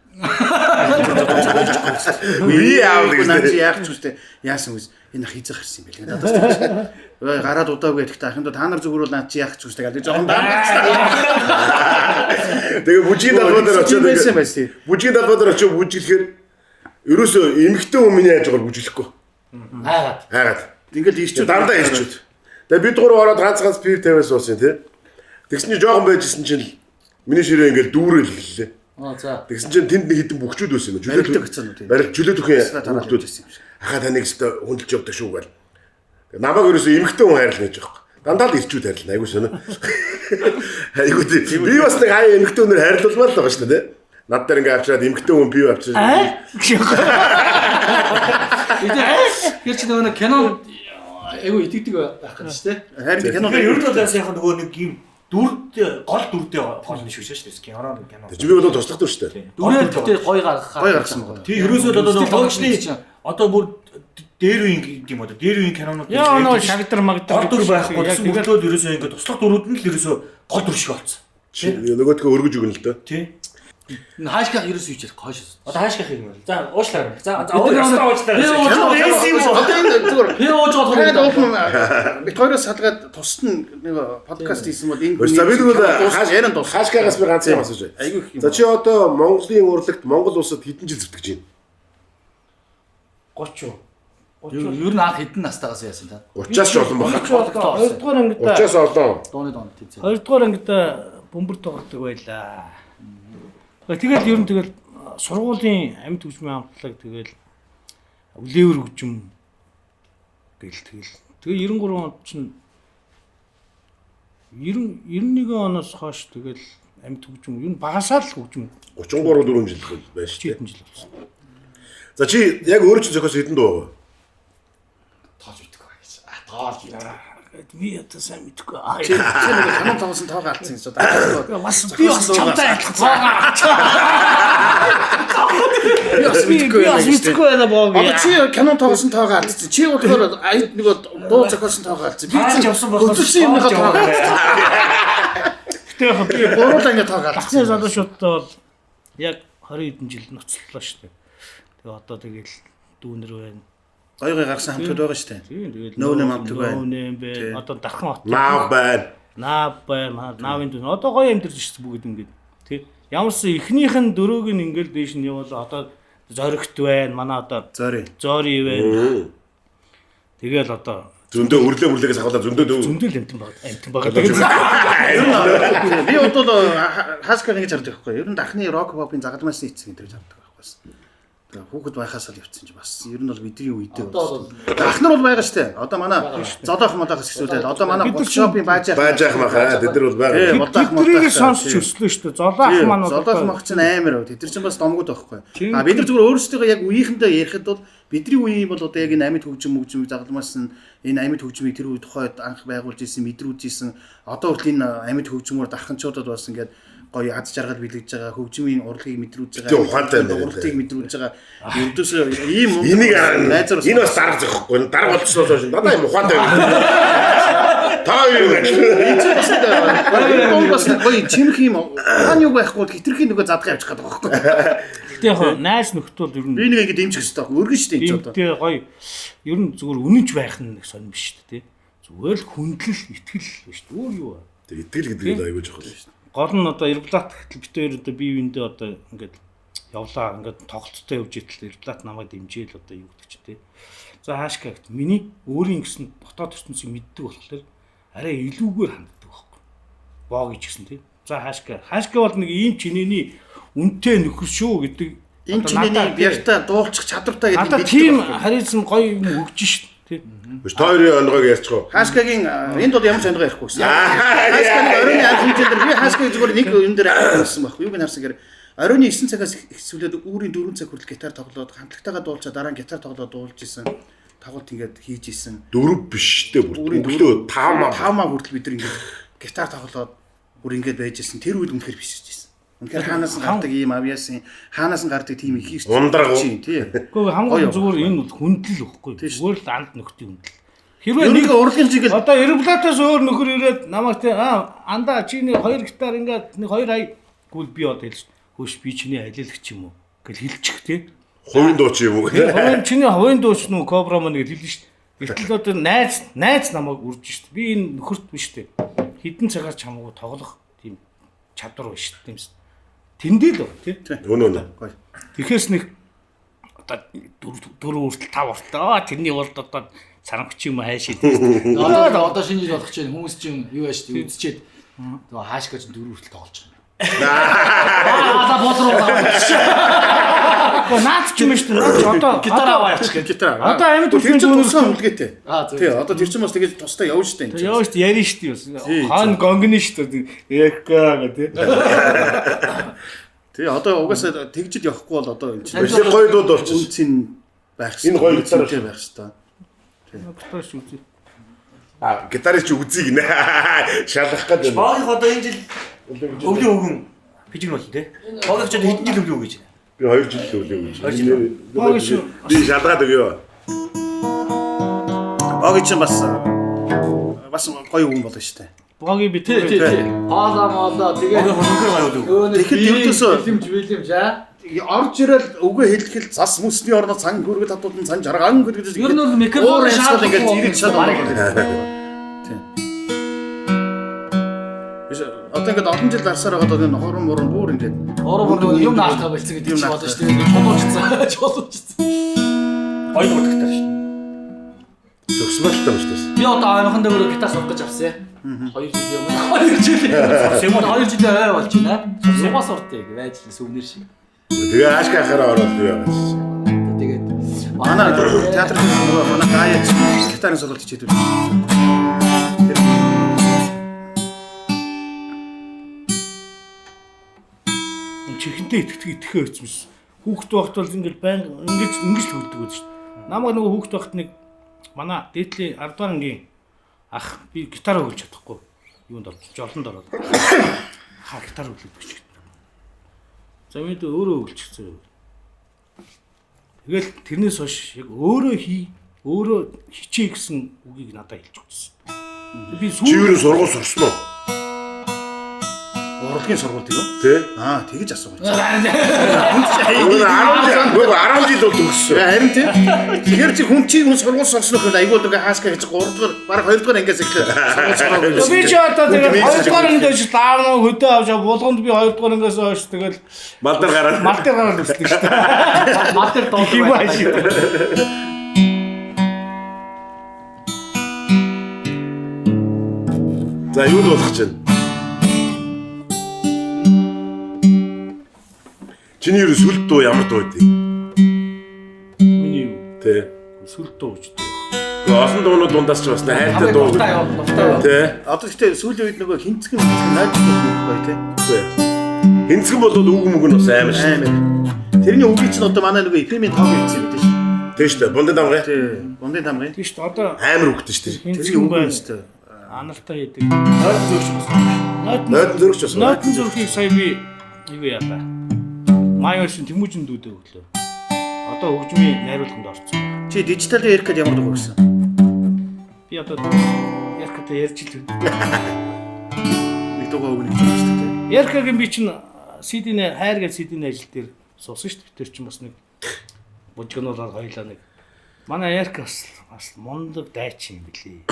Би аав гэж яах ч үстэй яасан үз энэ ах хизээ гарсан юм бэл. Надаас тийм. Гараад удаагүй гэхдээ ахын та нар зүгээр бол наад чи яах ч үстэй гэдэг жоохон даамгацсан. Тэгээ бүжгийн далбаа дээр очиод бүжгийн далбаа дээр очиод бүжиглэхээр ерөөсөө эмэгтэй хүмүүс яаж байгаа бүжиглэхгүй. Хайгаад. Ингээл ирчүүд дандаа ирчүүд. Тэгээ бид гурав ороод ганц пив тавиас уусан тий. Тэгсэн чинь жоохон байжсэн чинь миний ширээ ингээл дүүрэл хэллээ. За. Тэгсэн чинь тэнд нэг хитэн бөхчүүд байсан юм. Жүлээ төхөө хүүхдүүд байсан юм шиг. Ахаа таныг өстө хүндэлж явдаг шүү гэл. Намайг ерөөсөө эмэгтэй хүн хайрлах гэж байхгүй. Дандаа л ирчүүд хайрлана. Айгуу сонио. Айгуу тий. Би бас нэг хаяа эмэгтэй хүнээр хайрлуулмаар л байгаа шүү дээ. Над дээр ингээ авчираад эмэгтэй хүн пив авчираад. Тэр чинь нөгөө кино айгуу итгэдэг байх гэж шүү дээ. Харин кино ер нь бол яг нөгөө нэг юм гол дүрдээ хоолны шүү шүү дээ. Кино. Тэг би бол туслах дүр шүү дээ. Дүрээ гэхдээ гоё гаргасан байна. Тий ерөөсөө одоо тоглолтны одоо бүр дээр үеийн юм одоо дээр үеийн кинонууд яа нөө шагдар гол дүр байхгүй гэсэн мөртлөө ерөөсөө ингээ туслах дүрүүд нь л ерөөсөө гол дүр шиг болсон. Нөгөөдгөө өргөж өгнө л дөө. Тий. Хаашгах ерөөсөө юу ч хойш. Одоо хаашгах юм бол. За уучлаарай. За уучлаарай. Би уучлаарай. Би хоёроос салгаад тусад нэг подкаст хийсэн бол энэ За бид бол яран тус. хаашгаагаас би ганц юм асууж байна. Айгүй их юм. За чи одоо Монголын урлагт Монгол улсад хэдэн жил зүтгэж байна? 30. Ер нь анх хэдэн настайгаас яасан та? 30-аас ч олон байна. 2-р ангидаа 30-аас олон. Дууны донд тийзээ. 2-р ангидаа бөмбөр тоглодог байлаа. Тэгээд ер нь тэгэл сургуулийн амьд хөгжмийн хамтлаг тэгэл үлээвэр хөгжим тэгэл 93 онд чинь 91 оноос хойш тэгэл амьд хөгжим ер нь багасаа л хөгжим 33 4 жил байж тээ. 7 жил болсон. За чи яг өөрөө ч зохиос хэдэн дуу вэ? Тоож мэдгүй гэж. Тоож. Би одоо сайн мэдгүй. Чи нэг канон тоглосон тоогоо алдсан гэж одоо. Бас би бас чамтай адилхан тоогоо авчаа. Би бас мэдгүй байна боо. Одоо чи канон тоглосон тоогоо алдсан. Чи болохоор нэг дуу зохиосон тоогоо алдсан. Би Хааж явсан болохоор өдөрсөн юмнаа тоогоо алдсан. Гэтэ би Гурлаа ингэ тоогоо алдсан. Тахны залуу шуудтай бол яг 20 хэдэн жил ноцлоо шүү дээ. Тэгээ одоо тэгэл дүүнэр байна. Гой гарсан хамтууд байгаа шүү дээ. Тийм тэгэл Нөөм хамтдаг байна. Нөөм байна. Одоо дархан хот. Наав байна. Наав байна. Наавын дүүн. Одоо гоё амьдэрч шүү бүгд ингээд. Тий. Ямарсан эхнийх нь дөрөөг нь ингээд дээш нь явуулаа. Одоо зоригт байна. Манай одоо Зори байна. Тэгэл одоо Зөндөө өрлөөс ахуулаад зөндөл амтан байгаа. би одоо хаскаг ингэж хардаг байхгүй. Ер нь дахны рок попын загалмаасны эцэг энэ төр хардаг байхгүй. Тэгээ хүүхэд байхаас л явцсан чи бас ер нь бол бидний үедээ болсон. Дахнар бол байгаа штэ. Одоо манай зодоох модоохс хэсүүлээд одоо манай фотошопын бааж яах махаа тэд нар бол байгаа. Тэдрийг сонсч өслөө шүү дээ. Золоох маань зодоох мах чинь амар. Тэд нар чинь бас домгууд байхгүй. А бид нар зүгээр өөрсдөө яг үеийнхэндээ ярихад бол бидний үеийн бол одоо яг энэ амьд хөгжим загалмаас нь энэ амьд хөгжмийг тэр үед тухайд анх байгуулж исэн, мэдрүүлж исэн. Одоо хүртэл энэ амьд хөгжмөөр дарханчуудад бас ингээд гоё аз жаргал бэлгэж байгаа хөгжмийн урлагийг мэдрүүлж байгаа. Урлагийг мэдрүүлж байгаа. Ердөөсөө ийм энийг энэ бас дарга зөхгүй. Дарга болчихсоос хойш надад юм ухаантай байна. Та юу гэж. Энэ бас гоё чимх юм. Хаан юу байхгүй хитрхийн нөгөө задгаа явчих гэдэг байхгүй. Гэтэ яг найз нөхдөд ер нь би нэг ингэ дэмжих хэрэгтэй байхгүй. Өргөн шүү дээ энэ ч одоо. Тэ гоё ер нь зүгээр үнэнч байх нь сонирм биш шүү дээ. Зүгээр л хүндлэл, итгэл биш шүү дээ. Өөр юу вэ? Тэг итгэл гэдэг нь аягүй жохол шүү дээ. Гол нь одоо Эрблат бит хоёр одоо бие биендээ одоо ингээд явлаа ингээд тоглолттой явж итэл Эрблат намайг дэмжээл одоо юу гэдэг ч тий. За хаашка гэт миний өөрийн гэсэн дотоод ертөнцийг мэддэг болохоор арай илүүгээр ханддаг байхгүй. Боо гэж гисэн тий. За хаашка бол нэг ийм чинээний үнэтэй нөхөр шүү гэдэг энэ чинээний бяртаа дуулчих чадвартай гэдэг мэддэг. Тийм харилцан гоё юм өгч шít тий. Биш тойрын онгойг ярьчих. Хаскагийн энд бол ямар ч онгой ярихгүй гэсэн. Хаскагийн оройн анх хэмжээнд би хаскаг зүгээр нэг юм дээр авсан байхгүй. Юуг нь харсан гэхээр оройн 9 цагаас эхсүүлээд үүрийн 4 цаг хүртэл гитар тоглоод хамтлагтайгаа дуулчаа дараа нь гитар тоглоод дуулж исэн. Тоглолт ингээд хийж исэн. 4 биш дээ бүр. Өглөө 5 хүртэл бид нар ингээд гитар тоглоод бүр ингээд байж исэн. Тэр үед үнэхээр биш гэсэн. Үнэхээр хаанаас нь гардаг ийм авьяасын хаанаас нь гардаг тийм их хийж чинь тий. Гэхдээ хамгийн зүгээр энэ хүндлэл өгөхгүй. Зүгээр л анд нөхдийн хүндэл. Хэрвээ нэг урлагийн жигэл одоо Эрблатаас өөр нөхөр ирээд намайг тий андаа чиний 2 гитар ингээд нэг 2 хай гүйл би одоо хэлж хөөш би чиний алилагч юм уу гэж хэлчих тий. Хувийн дуу ч юм уу. Хувийн чиний хувийн дууч нү Кобра маань гэж хэлнэ шүү дээ. Гэтэл одоо найз намайг үрж шүү дээ. Би энэ нөхөрт биш дээ. Хідэн цагаар чамаагүй тоглох тийм чадвар биш шүү дээ. Тэндээ л тий. Өнөө. Тэгэхээс нэг одоо 4 хүртэл 5 хүртэл тэрний урд одоо сарамч юм хайш идэв. Одоо шинэ жил болох чинь хүмүүс чинь юу яаж тий үзчихэд нөгөө хаашгаа чинь 4 хүртэл тоглож байгаа юм. Аа бодроо наац ч юм шүү дээ. Одоо гитар аваа явчих гитар. Одоо амьд тэр чинь тусгай үлгээтэй. Тий, одоо тэр чинь бас тэгээд тустай явна шүү дээ. Явна шүү дээ. Ярина шүү дээ. Хаан гонгны шүү дээ. Эка гэдэг. Тэгээ одоо угаасаа тэгжид явахгүй бол одоо энэ чинь биш гоё дууд болчих. үнцэн байх шүү. Энэ гоё гитар байх шүү. Гитар шүү дээ. Гитарыг чи үзье гинэ. Шалгах гэдэг. Боогийнх одоо энэ жил өвлийн өгөн пижиг болно те. Боогийнх ч хэдэн жил өвлийн өгөө гэж. Би 2 жил өвлийн гэж. Боог шүү. Би шалгаад өгөө. Боог чинь бас гоё өгөн болно шүү дээ. Боги би тий. Хоолоо тэгээ хөнхөр гоё өгөө. Тэгэхэд ердөөсөө билимж аа. орж ирэл үгээ хэлэхэд зас мөсний орноо цан хөргөд татууд нь цан жаргаан гэдэг. Ер нь бол микрофон шаардлагатай ингээд ирээд шалгах. Одоо ингээд олон жил дарсаар байгаа одоо энэ хорон морон бүр ингээд ороо юм наалтаа болцсон гэдэг юм болно шүү дээ. Чулуучсан. Гоё дурдагтай шүү. фестивалтай ба шүү дээ. Би одоо амархан дээр гитар сурах гэж авсан. 2 жил юм. 2 жил ой болж байна. Суугаа суртыг байж сүвнэр шиг. Тэгээ аашка хараа ороод юу яагаад. Тэгээд Манай театрын нөгөө манай гаяач гитарын сургалт хичээдэг. Чихэнтэй итгэхээ хэвчмэс. Хүүхэд багт бол ингээл байн ингэж л хөлдөг байдаг шүү дээ. Намайг нөгөө хүүхэд багт нэг манай дээдлийн 10 дугаар ангийн ах би гитар хөлж чадахгүй. Юунд орж жолонд ороод. Гитар хөлөд гэж. За бид өөрөө хөлчихсэн. Тэгэл тэрнээс хойш яг өөрөө хичээ гэсэн үгийг надад хэлж өгсөн. Би Чи юу сургууль сурсан уу? Урлагийн сургалт юу? Тэ? Тэгэж асууж. Нөгөө 10 жил бол төгссөн. Харин тийм. Тэгэхээр чи хүн сургууль сонснох юм айгуу дгээ хааска гэж 3 дугаар баг 2 дугаар ангиас эхлэв. Сургууль би ч одоо тэгээд 2 дугаар ангиас даавна хөдөө авч болгонд би 2 дугаар ангиас хойш тэгэл Мал дээр гараад үздэг шүү дээ. мал дээр дуулсан. За юу болох чинь? Чиний юу сүлд дуу ямар дуу байдгийг? Миний юу? Тэ. Сүлд дуу гэж дээ. Олон дуунууд дундаас ч бас хайртай дуу. Тэ. Одоо гэхдээ сүүлийн үед нөгөө хинцгэн найдвар гоё тий. Тэ. Хинцгэн бол үг мөг нь бас амар шүү. Тэрний үгийг чинь одоо манай нөгөө эфемийн тоог хэлсэн юм дээ шүү. Тэ шүү дээ. Бундын дамгай. Тий. Бундын дамгай. Тийм шүү дээ. Одоо Амар үгтэй шүү дээ. хинцгэн байна шүү дээ. Анартай яадаг. Нойд зүрх бас. Нойд зүрх ч бас. Нойдын зүрхийг сая би юу яалаа. Майорсын Тэмүүжин дүүдээ өглөө. Одоо хөгжмийн найруулганд орсон. Чи дижитал яркад ямар дуу гэсэн? Би одоо яркатай ярьж л үү. Нэг дуугаа өгнө гэж байна шүү дээ. Яркагийн би чинь CD-ний хайр гэж CD-ний ажил дээр суусан шүү дээ. Тэр чинь бас нэг бужигнуулаад хоёлаа нэг. Манай ярка бас мундаг дайчин юм билий.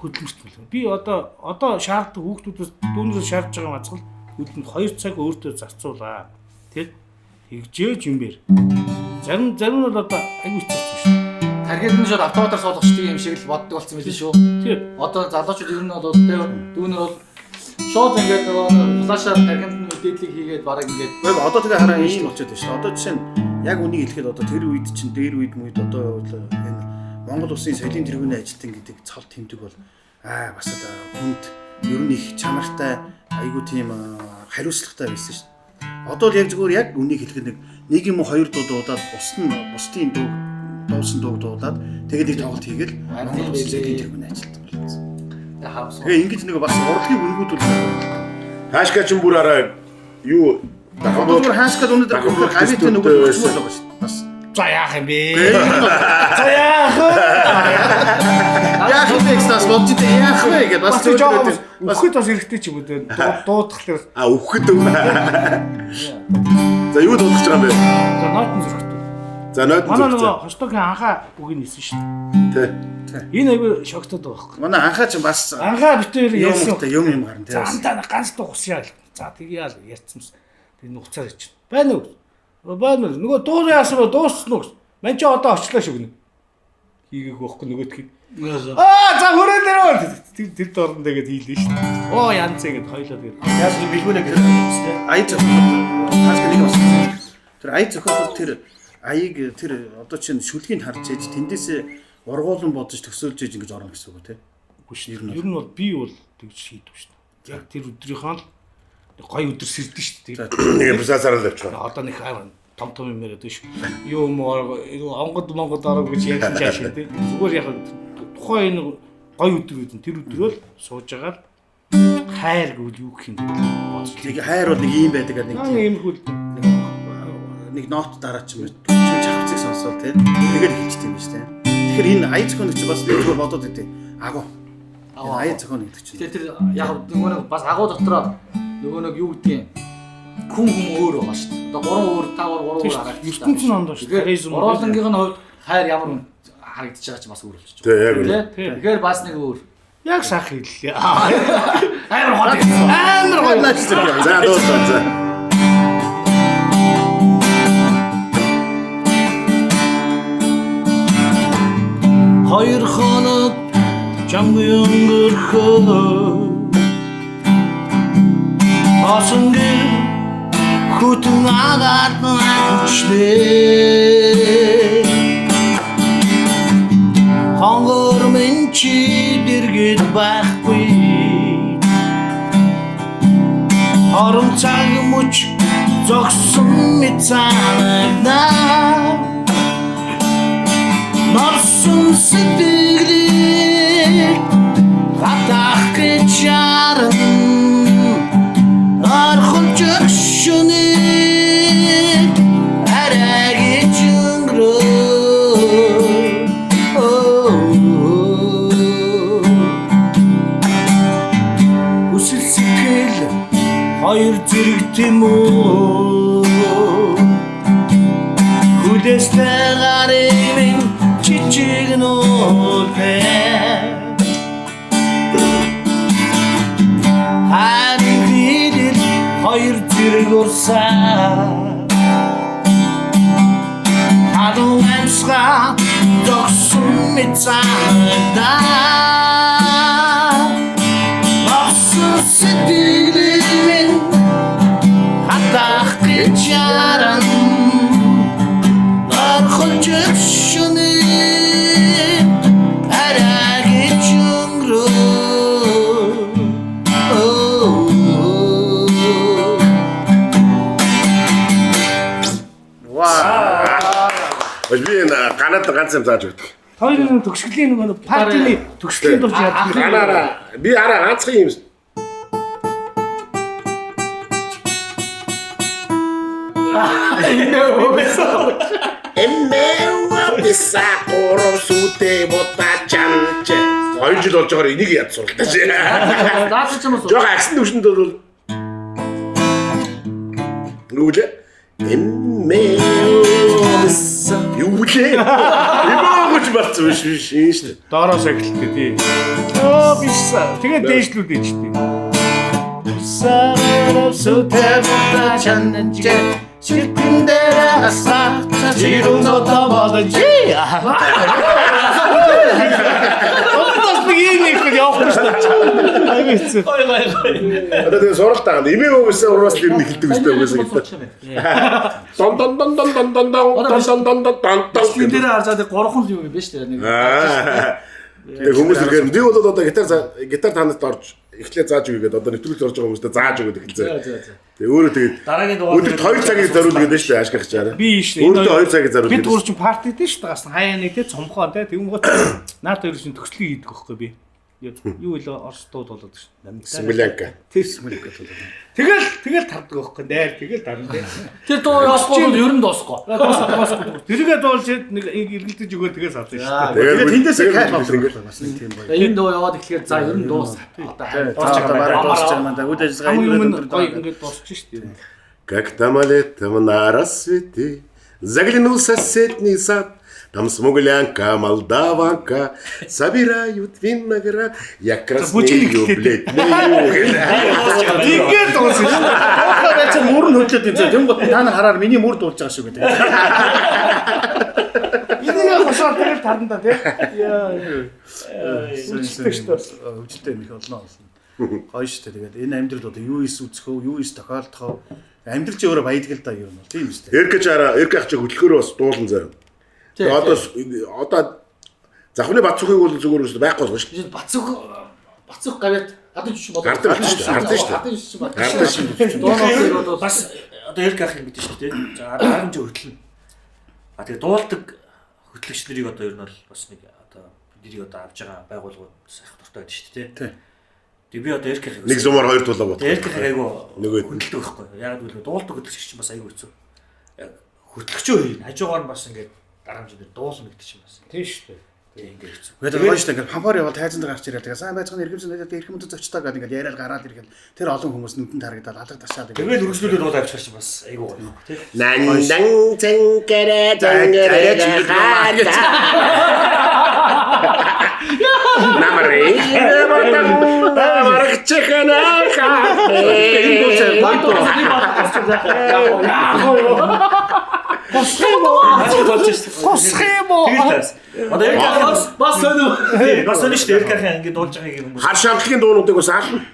Хөдөлмөрт мэл. Би одоо шаарддаг хүүхдүүдээс дүүнээс шаардж байгаа мацгал хөдөлмөрт 2 цаг өөртөө зарцуулаа. Тэг хэгжээж юм бэр. Зарим нь бол одоо аягүй хэцүү шүү дээ. Тархинд нь шууд автоматар суулгачдаг юм шиг л боддог болсон байлээ шүү. Тэг. Одоо залуучууд ер нь бол дүүнэр бол шууд ингээд нөгөө флашаар тархинд нь мэдээллийг хийгээд бараг ингээд Одоо тэгээ хараа ийм болчиход байна шүү. Одоо жишээ нь яг үнийг хэлэхэд одоо тэр үед чинь дээр үед одоо энэ Монгол Улсын соёлын тэргүүний ажилтан гэдэг цол тэмдэг бол бас одоо хүнд ер нь их чанартай айгуу тийм хариуцлагатай байсан шүү. Одоо л яг зүгээр яг үнийг хэлэхэд нэг юм уу 2 дуу дуудаад бусдын дуу дуусан дуу дуудаад тэгээд нэг тоглолт хийгээл Монгол Улсын соёлын тэргүүний ажилтан болсон. Тэгээ ингэж нэг бас урлагийн үнгүүд Хаашка ч бүр араа юу дахиад хааскад өнөд гавьтай нөгөө болсон байгаа шүү. Бас За яах юм бэ? За яах вэ? яах вэ гэснээс бодож дээ яах вэ гэдээ бас зөвхөн үхэхэд бас эрэхтэй ч юм уу дуудах тэр. Үхэхэд өв. За юу дуудах гэж байгаа юм бэ? За нойтон зүрхт. За нойтон зүрх. Манай нөгөө хоштогийн анхаа үгийг нисэн шүү дээ. Тэ. Энэ айгүй шоктод байгаа байхгүй. манай анхаа ч бас Анхаа битээр ярьсан. юм гарна тий. За антаа ганц дуу усяа л. За тэгьяа л ярьцсан. Тэр нугацаар ич. Байна уу? Байна уу? Нөгөө дуу яасан дууссан уу? Ман ч одоо очлоо шүү гэнэ. Хийгээг байхгүй нөгөөдхийг. За хүрээ дээр тэр дорн тэгээд хийлээ шүү дээ. Оо янз ингэж хоёлоо тэгээд. яаж нэг бэлгүүнэ гэдэг тий. Ая зөвхөн хааскад нэг болсон. Тэр ая зөвхөн тэр аяыг тэр одоо чинь шүлгийг харж ээж тэндээсээ ургуулan бодож төсөөлж ээж ингэж орно гэсэн үг тий. Үгүй шүү. Ер нь бол би бол тэгж шийдв шүү дээ. Яг тэр өдрийнхөө гой өдөр сэрдэн шүү дээ. Нэг бусаасаар л авчих. Одоо нэг том юм яриад шүү. Юу онгод Монгол ороо гэж ярьсан чааш тий. Зүгээр яг тухайн энэ гой өдрүүд нь тэр өдрөө л сууж агаад хайр гэвэл юу гэх юм бодож. Тэгээ хайр бол нэг юм байдаг нэг ийм хөл нэг нот дараа ч юм чавцыг сонсоод тий. Тэгээд хэлчихсэн юм биш тий. Тэгэхээр энэ ая зөвхөн ч бас нэг зүгээр бодоод өгдөө. Агуу. Ая зөвхөн гэдэг чинь. тэр яг нөгөө нэг бас агуу дотроо нөгөө нэг юу гэдгийг хүн өөр байгаа шүү дээ. Одоо 3 өөр 5 3 өөр харагдаж. ертөнцийн онд шүү. Харизм. Оруулангын хувьд хайр ямар харагдаж байгаа ч бас өөр болчих. Тэ яг үнэ. Тэгэхээр бас нэг өөр. Яг сах хэллээ. Амар гол. Амар гоё. За дуусна за. Хоёр Чамгүй өнгөрхөө Осон гэр хүтэн агаад хүчлээ Хонгор минь чи дэргэд байхгүй Хором цаг мөч зогсон мэт санагдаа Нарсан сэтгэлийг хатах гэж яран Нархолж өкшөнийг арайгич өнгөрөө Хүсэл сэтгэл хоёр зэрэг тийм үү Хүлээстэй гарыг чичиг нөтэ Харин хидэл хоёр зэрэг урсаа Хадун амьсгаа зогсон мэт санагдаа Осон сэтгэлийг хатах гэж яран Нархолж өкшөнийг арайгич өнгөрөө Би энэ ганаад ганц юм зааж өгдөг. Хоёрын төгсгөлийн нэг партийн төгсгөлийн дурж яадаг. Ганаараа би араа ганцхан юм. Эмэвэсакоро сүтэ ботачанч. 2 жил болж байгаа энийг яд суралтай шээ. Наад ч юм уу. Жог аксын төвшөнд бол нүглээ. Эмэвэс юу лээ? Имаагч барц биш шүү дээ. Доороос эхэлдэг тий. Оо биш. Тэгээд дээшлүүлээд ч тий. Сарав сүтэ ботачанч. Шилтэн дээр асаа чирүүн дотомод чи. Одоос нэг юм их явах шүү дээ. Айвэц. Одоо тэгээ суралт байгаа. Имээ өвөөсөө ураас л юм эхэлдэг үстэй өвөөсөө гэдэг. Дон дон дон дон дон дон дон дон дон дон дон. Энд дээр хараад 3 юм биш шүү дээ. Тэгээ хүмүүс ирэхээр би бол одоо гитар танад орж эхлээ зааж өгье гэдэг одоо нэвтрүүлж орж байгаа хүмүүстээ зааж өгöd эхэлзээ. Тэгээ өөрөө тэгээд дараагийн дугаар өдөрт 2 цагийг зориулдаг гэдэг шүү дээ ашиглах чараа. Би шүү дээ. Өөртөө 2 цагийг зориулдаг. Бид гур чинь парти дээ шүү дээ. Гасан хаяа нэг те цомхоо те. Тэгүн гот наад хоёр чинь төгслийг хийдэг байхгүй би. Юу вэ Оросдод болоод шүү. Смолянка. Тэс смолянка болоод. Тэгэл тардаг байхгүй найр тэгэл дарна. Тэр дуу явахгүй бол ер нь дуусахгүй. Тэргээ дуулж нэг эргэлдэж өгөө тэгээ салсан шүү. Тэгээд тэндээсээ кайф авдаг ингээл бас нэг тийм гоё. Энэ дуу яваад эхлэхээр за ер нь дуус. Одоо бараг дуусч байгаа маа. Үйл ажиллагаа Юм гоё ингээд дуусчих шүү дээ. Как-то летом на рассвете заглянул соседний сад. Там смуглянка, молдаванка собирают виноград. Я краснею, блядь. Ингээд дуусчих шүү. Ахаа чи мөр нь хөдлөд энэ. Тэм гот та нар хараар миний мөр дуулж байгаа шүү гэдэг. Энийг хашаар тэгэл тарна тий. Яа. Үчтэй шүү дээ. Өвчтэй юм их олноо болсон. Гоё шүү дээ. Тэгээд энэ амьдрал одоо юу ис үзэхөө, юу ис тохиолдохоо амьдрал чи өөрөө баядаг л да юу юм бол тийм шүү дээ. Эргэж ах чи хөдөлгөөрөө бас дуулан заяа. Одоо завхны бацхыг бол зүгээр үст байхгүй болно шүү дээ. Бацх гавьяд гадаж чинь бодож Гардаг шүү дээ. Гардаг шүү дээ. Дуунаас бол бас одоо ярих гэх юм гэдэг шүү дээ. За 10 жил хөтлөн. А тэгээ дуулдаг хөтлөгч нарыг одоо ер нь бол бас нэг одоо бидний одоо авж байгаа байгууллагууд сах дуртай байдаг шүү дээ. Тий. Тэгээ би одоо ярих гэх юм. Нэг зумаар хоёр тулаа бод. Ярих гэх айгу Нөгөө хөдөлдөг байхгүй. Яг л дуулдаг хөтлөгч чинь бас айгу хэцүү. Яг хөтлөгчөө хий. Хажуугаар нь бас ингээд дарамжид дуулна гэдэг чинь бас. Тийм шүү дээ. Тэгээ ингээд хэцүү. Тэгээд гоё шүү дээ. Ингээд пампор явал тайзан дээр гарч ирээд тэгээ сайн байцгаана эргэмсэн тэгээд эрхэм өдөр зочтой гэдэг ингээд яриад гараад ирэхэд тэр олон хүмүүс нүдэнд харагдаад алга ташаад Тэгээд үргэлжлүүлээд дуулаа авчихар чинь бас айгу гоё тий. Нан цэнкэрэ цэнкэрэ Намарыг чекана Босх юм уу? болж шүү. Босх юм уу? Тэгэл одоо яг бас сонир. бас сонио шүү. Эркахан ингэ дуулж байгааг юм. Хар шамтлагын дуунуудыг бас аална.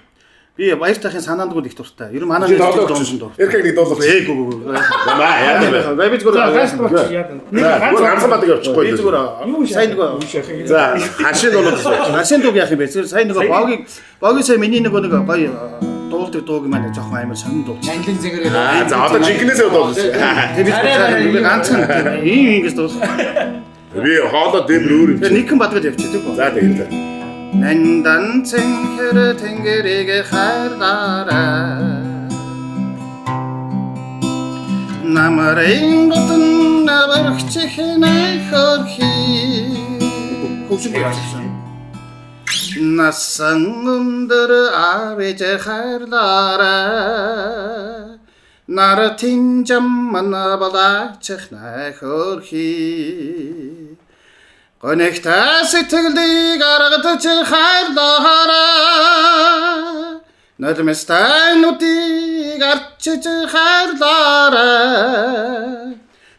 Би баяр тахын санаанд гол их дуртай. Ер нь манай нэг дуунсан дуу. Эркэг нэг дуулах. Ээгүй. Намаа яа. Би зүгээр ганцхан бадаг явчихгүй. Би зүгээр сайн нэг За хашийн дуунууд шүү. Хашийн дууг яах юм бэ? Сайн нэг богийн сая миний нэг гоё дуулдаг дууг маань жоохон амар сонин дуу. Англин зэнгэрээ. За одоо жинкнээсээ дуулсан. Тэгээд би ганцхан ийм ингэж дуул. Би хоолоо дэвэр өөр юм. Тэр нэгэн бадгал явчихдаг. За тэгээд. Нандан цэнхэр тэнгэрийг хайрлаарай. Намрын дотн наварч хинэ хөрхи. Хөвшин яасан. Насан өндөр авэж хайрлаарай. Наратин жаммана балаачих нэ хөрхи. Гонэгтэй сэтгэлийг аргадаж хайрлаарай. Нулимстай нүдийг арчиж хайрлаарай.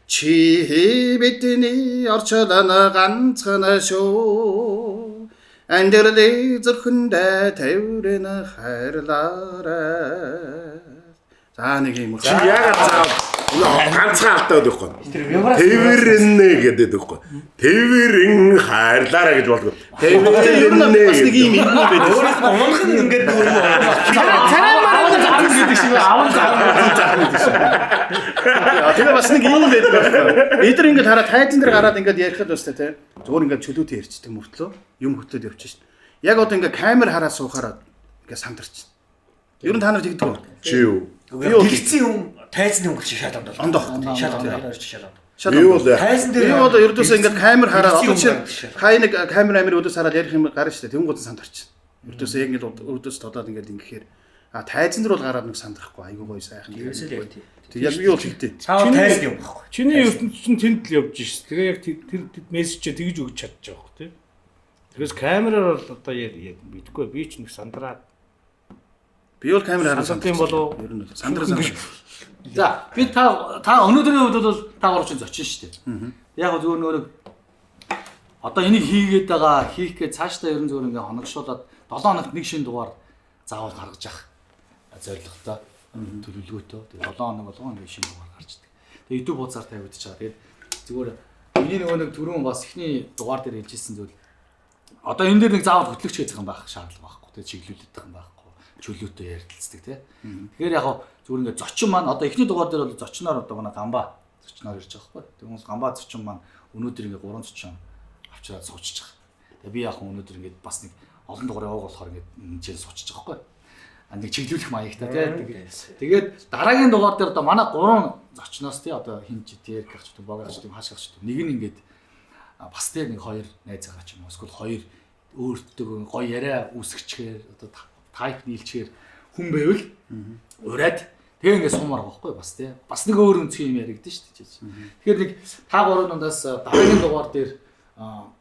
Чи бидний орчлон ганцхан шүү. Андэрли зүрхэндээ тавирын хайрлаарай. За нэг юм. Чи яагаад цаа ганцхан алдаад байхгүй. Тэр вибрац Тэвэрнэ гэдэг байхгүй. Тэвэрэн хайрлаарай гэж болдог. Тэр бас нэг юм юм байдаг. өөрөөр унах нь ингээд дүү юм. Царай мараа зах гэдэг шиг аван Тэгээ бас нэг юм байдаг байхгүй. Эдгээр ингээд хараад тайзан дээр гараад ингээд ярихад бас тэ. Зүгээр ингээд чөлөөтэй ярьчдаг мөртлөө юм хөтлөөд явчих шин. Яг одоо ингээд камер хараад суухаараа ингээд сандарч. Ер нь та нар тэгдэг үү? Чи юу? Дэлгэцэн юм тайзны өнгөлч шалаад байна. Ондоо. Шалаад шалаад. Би бол Тайзан Би дээр одоо ердөөсөө ингээд камер хараад одоо чи Дэлгэцэн хай нэг камер амир өдөөс хараад ярих юм гарна шүү дээ. Тэнгууд сандарч. Ердөөсөө яг ингээд өдөөс толоод ингээд ингэхээр тайзан дээр бол гараад нэг сандрахгүй. Айгуу гоё сайхан. Тэрээс л яг тий. Тэг яг би бол тэгтээ. Цаа тайзны юм баггүй. Чиний ертөнд чинь тэнд л явж шээ. Тэгээ яг тэр мессежээ тэгж өгч чадчих واخ тий. Тэгээс камераар бол одоо яг мэдгүй би ч нэг сандраад Би бол камер хараад сандах юм болов. Ер нь сандрсан. За би та өнөөдрийн хувьд бол та гурав чинь зочин шүү дээ. Яг зүгээр нөгөө одоо энийг хийгээд байгаа хийх гэж цаашдаа ерөн зүгээр ингээ хоногшуулаад 7 хоногт нэг шинэ дугаар заавал гаргаж явах зорилготой төлөвлөгөөтэй. Тэгээ 7 хоног болгоо ингээ шинэ дугаар гарчдаг. Тэгээ YouTube хуудасаар тавигдчихаа. Тэгээд зүгээр миний нөгөө нэг түрүүн бас ихний дугаар дээр хэлжсэн зүйл одоо энэ дээр нэг заавал хөтлөгч хийх юм байх шаардлага байхгүй. Тэгээ чиглүүлдэг юм байхгүй. Чөлөөтэй ярилцдаг тий. Тэгэхээр яг зүгээр ингээ зочин маань одоо эхний дугаар дээр бол зочноор одоо манай гамбаа зочноор ирж байгаа байхгүй. Тэгмээс гамбаа зочин маань өнөөдөр ингээ 3 зочин авчираад суучиж байгаа. Тэгээ би яг өнөөдөр ингээ бас нэг олон дугаар яваг болохоор ингээ энэ суучиж байгаа байхгүй. Нэг чиглүүлэх маягтай тий. Тэгээд дараагийн дугаар дээр одоо манай 3 зочноос тий одоо хин ч тэр гэх ч богоч ч хааш гэх ч нэг нь ингээд бас тий нэг 2 найз байгаа ч юм уу. Эсвэл 2 өөртөө гоё яриа үүсгэчихээр одоо тайп нийлчихээр хүн байвал ураад тэгээ ингээд сумаар байгаа байхгүй бас тий. Бас нэг өөр өнцгий юм яригдэн шүү дээ. Тэгэхээр нэг та гурав дундаас дараагийн дугаар дээр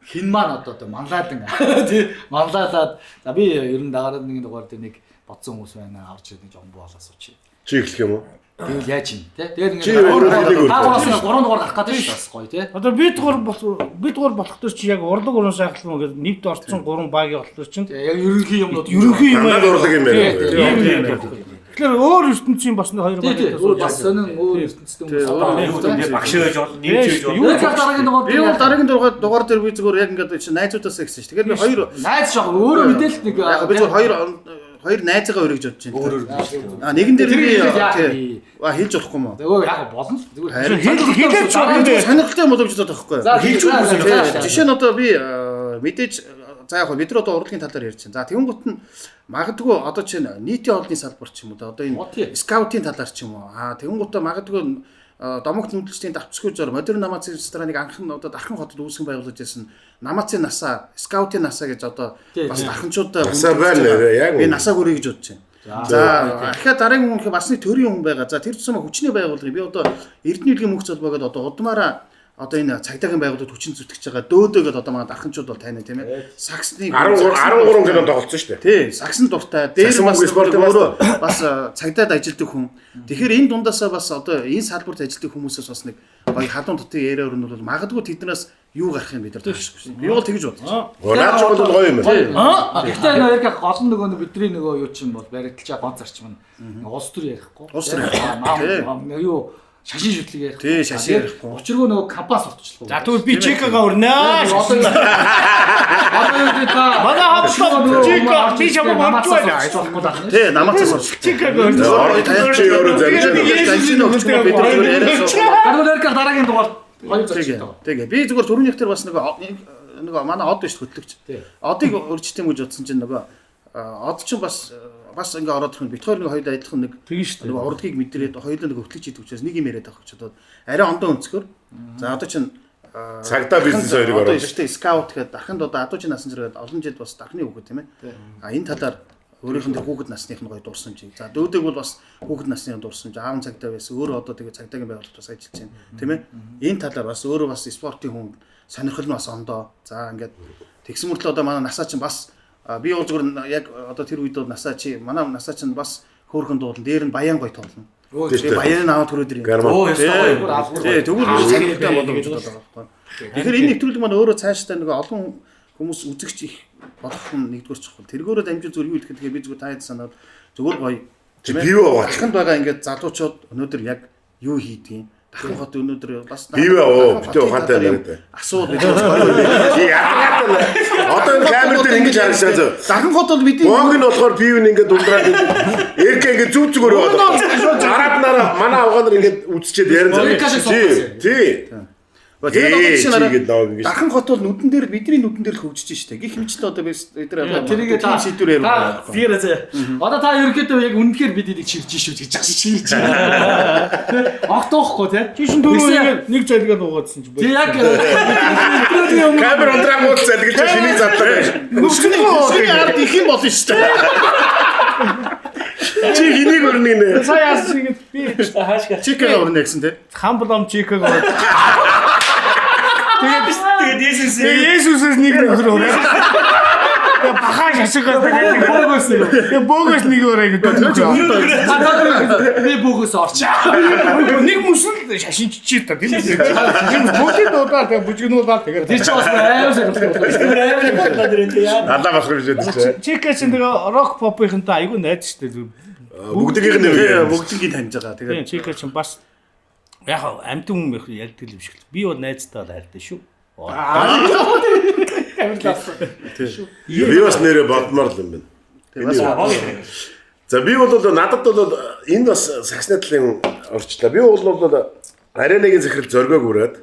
хин маань одоо манлайлан тий манлайлаад за би ер нь дараагийн дугаар дээр нэг бодсон хүмүүс байна авч ирэх нэг жомбо болоос учи. Чи эхлэх юм уу? Тэгэл яаж юм тий. Тэгээд ингээд та гураас 3 дугаар гарах гэдэг шүү бас гоё тий. Одоо би дугаар болох төр чи яг урлаг уран сайхлан гэдэг нэвт орцсон 3 багийн болохоор чинь Яг ерөнхий юмнууд ерөнхий юм Дандаа урлаг юм байна. Тэгэхээр өөр ертөнцийн бас нэг 2 өөр бас сонин өөр ертөнцийн хүмүүс багш байж бол нэмж байж бол. юу ч дараагийн дугаар Би бол дараагийн дугаар дээр би зүгээр яг ингээд чи найзуудаасаа гэсэн чинь. Тэгэхээр би 2 найз шах өөрөө мэдээлэл нэг яг би зүгээр 2 найзгаа өргөж бодож байна. Өөр Нэгэн дээр би тий. хийж болохгүй мó. Нөгөө яг болно л зүгээр хэлж байгаа Сонирхолтой юм боловч бодох байхгүй. За хийж Тийм. Жишээ нь одоо би мэдээж за яг бид нар одоо урлагийн талаар ярьж байна. За тэгэнгუთ нь магадгүй одоо чинь нийтийн олонний салбар ч юм уу одоо энэ скаутын талаар ч юм уу. Тэгэнгуთ магадгүй домогт нүүдэлчдийн давцгүй зор модерн намацын рестораныг анхан одоо дархан хотод үүсгэн байгуулж байсан намацын насаа скаутын насаа гэж одоо бас дарханчуудаа Насаа байна яг. би насаа хүрээ гэж бодож байна. За дахиад дараагийн хүн бас нэг төрийн хүн байгаа. За тэр тусмаа хүчний байгууллага би одоо Эрдэнэ үлгийн мөнх залбаагаад одоо удмаараа одоо энэ цагдаагийн байгууллагад хүчин зүтгэж байгаа дөөдөөгд одоо манай дарханчууд бол тайна тийм ээ. Саксны 13 кинонд тоглолцсон шүү дээ. Тий, саксан дуртай. Дээр бас өөрөө бас цагдаад ажилтдаг хүн. Тэгэхээр энэ дундаасаа бас одоо энэ салбарт ажилтдаг хүмүүсээс бас нэг гоё хадуун дотны яриа өрн бол магадгүй тэднээс юу гарахыг бид нар таашгүй. Би бол тэгж бодсон. Наач бол гоё юм байна. Гэхдээ яг голн нөгөө бидний нөгөө юу чинь бол баригдалчаа ганц зарчим нь улс төр ярихгүй. Улс төр юу шашин шүтлэг ярих. Тий, шашин ярихгүй. Учиргүй нөгөө кампас уртчлаа. За тэгвэл би Чикаго өрнөө. Одоо Манай хамтлаг Чикаго би чамд орж байна. Тий, намайг цаас. Чикаго өрнөө. Чи өөрөө дараагийн дугаар хоёр зарчим. Тэгээ би зүгээр түрүүнийх төр бас нөгөө манай од биш хөтлөгч. Одыг өрчт юм гэж бодсон чинь нөгөө од чинь бас ингээ ороод ирэх нь бит хоёр нэг хоёул адилхан нэг тэгэн шүү дээ. нөгөө урдгийг мэдрээд хоёулаа нэг хөтлөгч хийдэг учраас нэг юм яриад авах гэж бодоод арай ондоо өнцгөр. За одоо чинь цагдаа бизнес хоёрыг одоо оруулж шүү дээ скаут гэдэг дарханд одоо адуучин насан зэрэг олон жил бас дархны хүүхэд тийм ээ. Энэ талаар өөрийнх нь хүүхэд насных нь гоё дуурсан чи. За дөөдөг бол бас хүүхэд насны дуурсан чи. Аав цагдаа байсан. Өөрөө одоо тэгээ цагдаагийн байгууллагт бас ажиллаж байна. Тийм ээ. Энэ талаар бас өөрөө бас спортын хүн сонирхол нь бас ондоо. За ингээд тэгсэн мөртлөө одоо манай насаа чинь бас би бол зүгээр яг одоо тэр үед бол насаа чи манай насаа чинь бас хөөрхөн дуудан дээр нь баян гоё тоглоно. Тэгээ баян аваад төрөөд ирээ. Тий, тэгвэл цагтай болов гэж бодоод байгаа байхгүй. Тэгэхээр энэ нэвтрүүлэг маань өөрөө цаашдаа нэг олон хүмүүс үзэгч их болох нь нэгдүгээр чухал. Тэргөөрөө дамжуул зүгээр юу гэхээр би зүгээр таад санаад зүгээр гоё тийм ээ. Бивээ аваач. Дахинд байгаа ингээд залуучууд өнөөдөр яг юу хийдгийг Дахин хот өнөөдөр бас бивээ битээ ухаантай байна. Асуудал одоо энэ камер дээр ингэж харагдсан зөө. Дахин хот бол бидний Бог нь болохоор бив нь ингээд ундраад эргэ ингээд зүг зүгээр болоо. Араад нараа манай авгаанаар ингээд үдчихэд ярин зав. Тий. Дахин хот бол нүдэн дээр бидний нүдэн дээр л хөгжиж штэ. Гэх мэтчлээ одоо бид тэрийг та шийдвэр ярих. Одоо та ерөөхдөө яг үнэхээр бид энийг чирж шүү гэж чирж байна. Огтоохгүй тий. Тийшин дөрөв нэг залгаа дуугаадсан чи. Тий яг камер ундраагууд залгиж шинийг задлаа. Нүсний ард их юм болно штэ. Чи хэнийг өрнө нэ? Сая яасан ингэ би хаашгаа. Чикаго өрнө гэсэн тий. Хамблом Чикаго. Тэгээд Есүсээс нэг нөхөр өрөө. Бахаа шашигаас тэгээд богоос нэг өрөө гэдэг. би богоос орчаа. Нэг мөсөл шашинч чи та тийм үү? Бүгд дуудаа тэгээд бүжгнүүлээ тэгээд. Тэр чинь бас амар сайн. Алаа болох юм шиг дээ. Чикаго чинь тэгээ рок попынхантай айгүй найз шүү дээ. Бүгдийнх нь юм. Бүгдийг таньж байгаа. Тийм Тэгээд Чикаго чинь бас яг амтэн хүн их ярьдаг юм шиг л. Би бол найзтай хайртай шүү. Би бас нэрээ бодмоор л юм байна. За би бол надад бол энэ бас саксны талын орчлаа. Би бол аренагийн захирал зоргоог үрээд.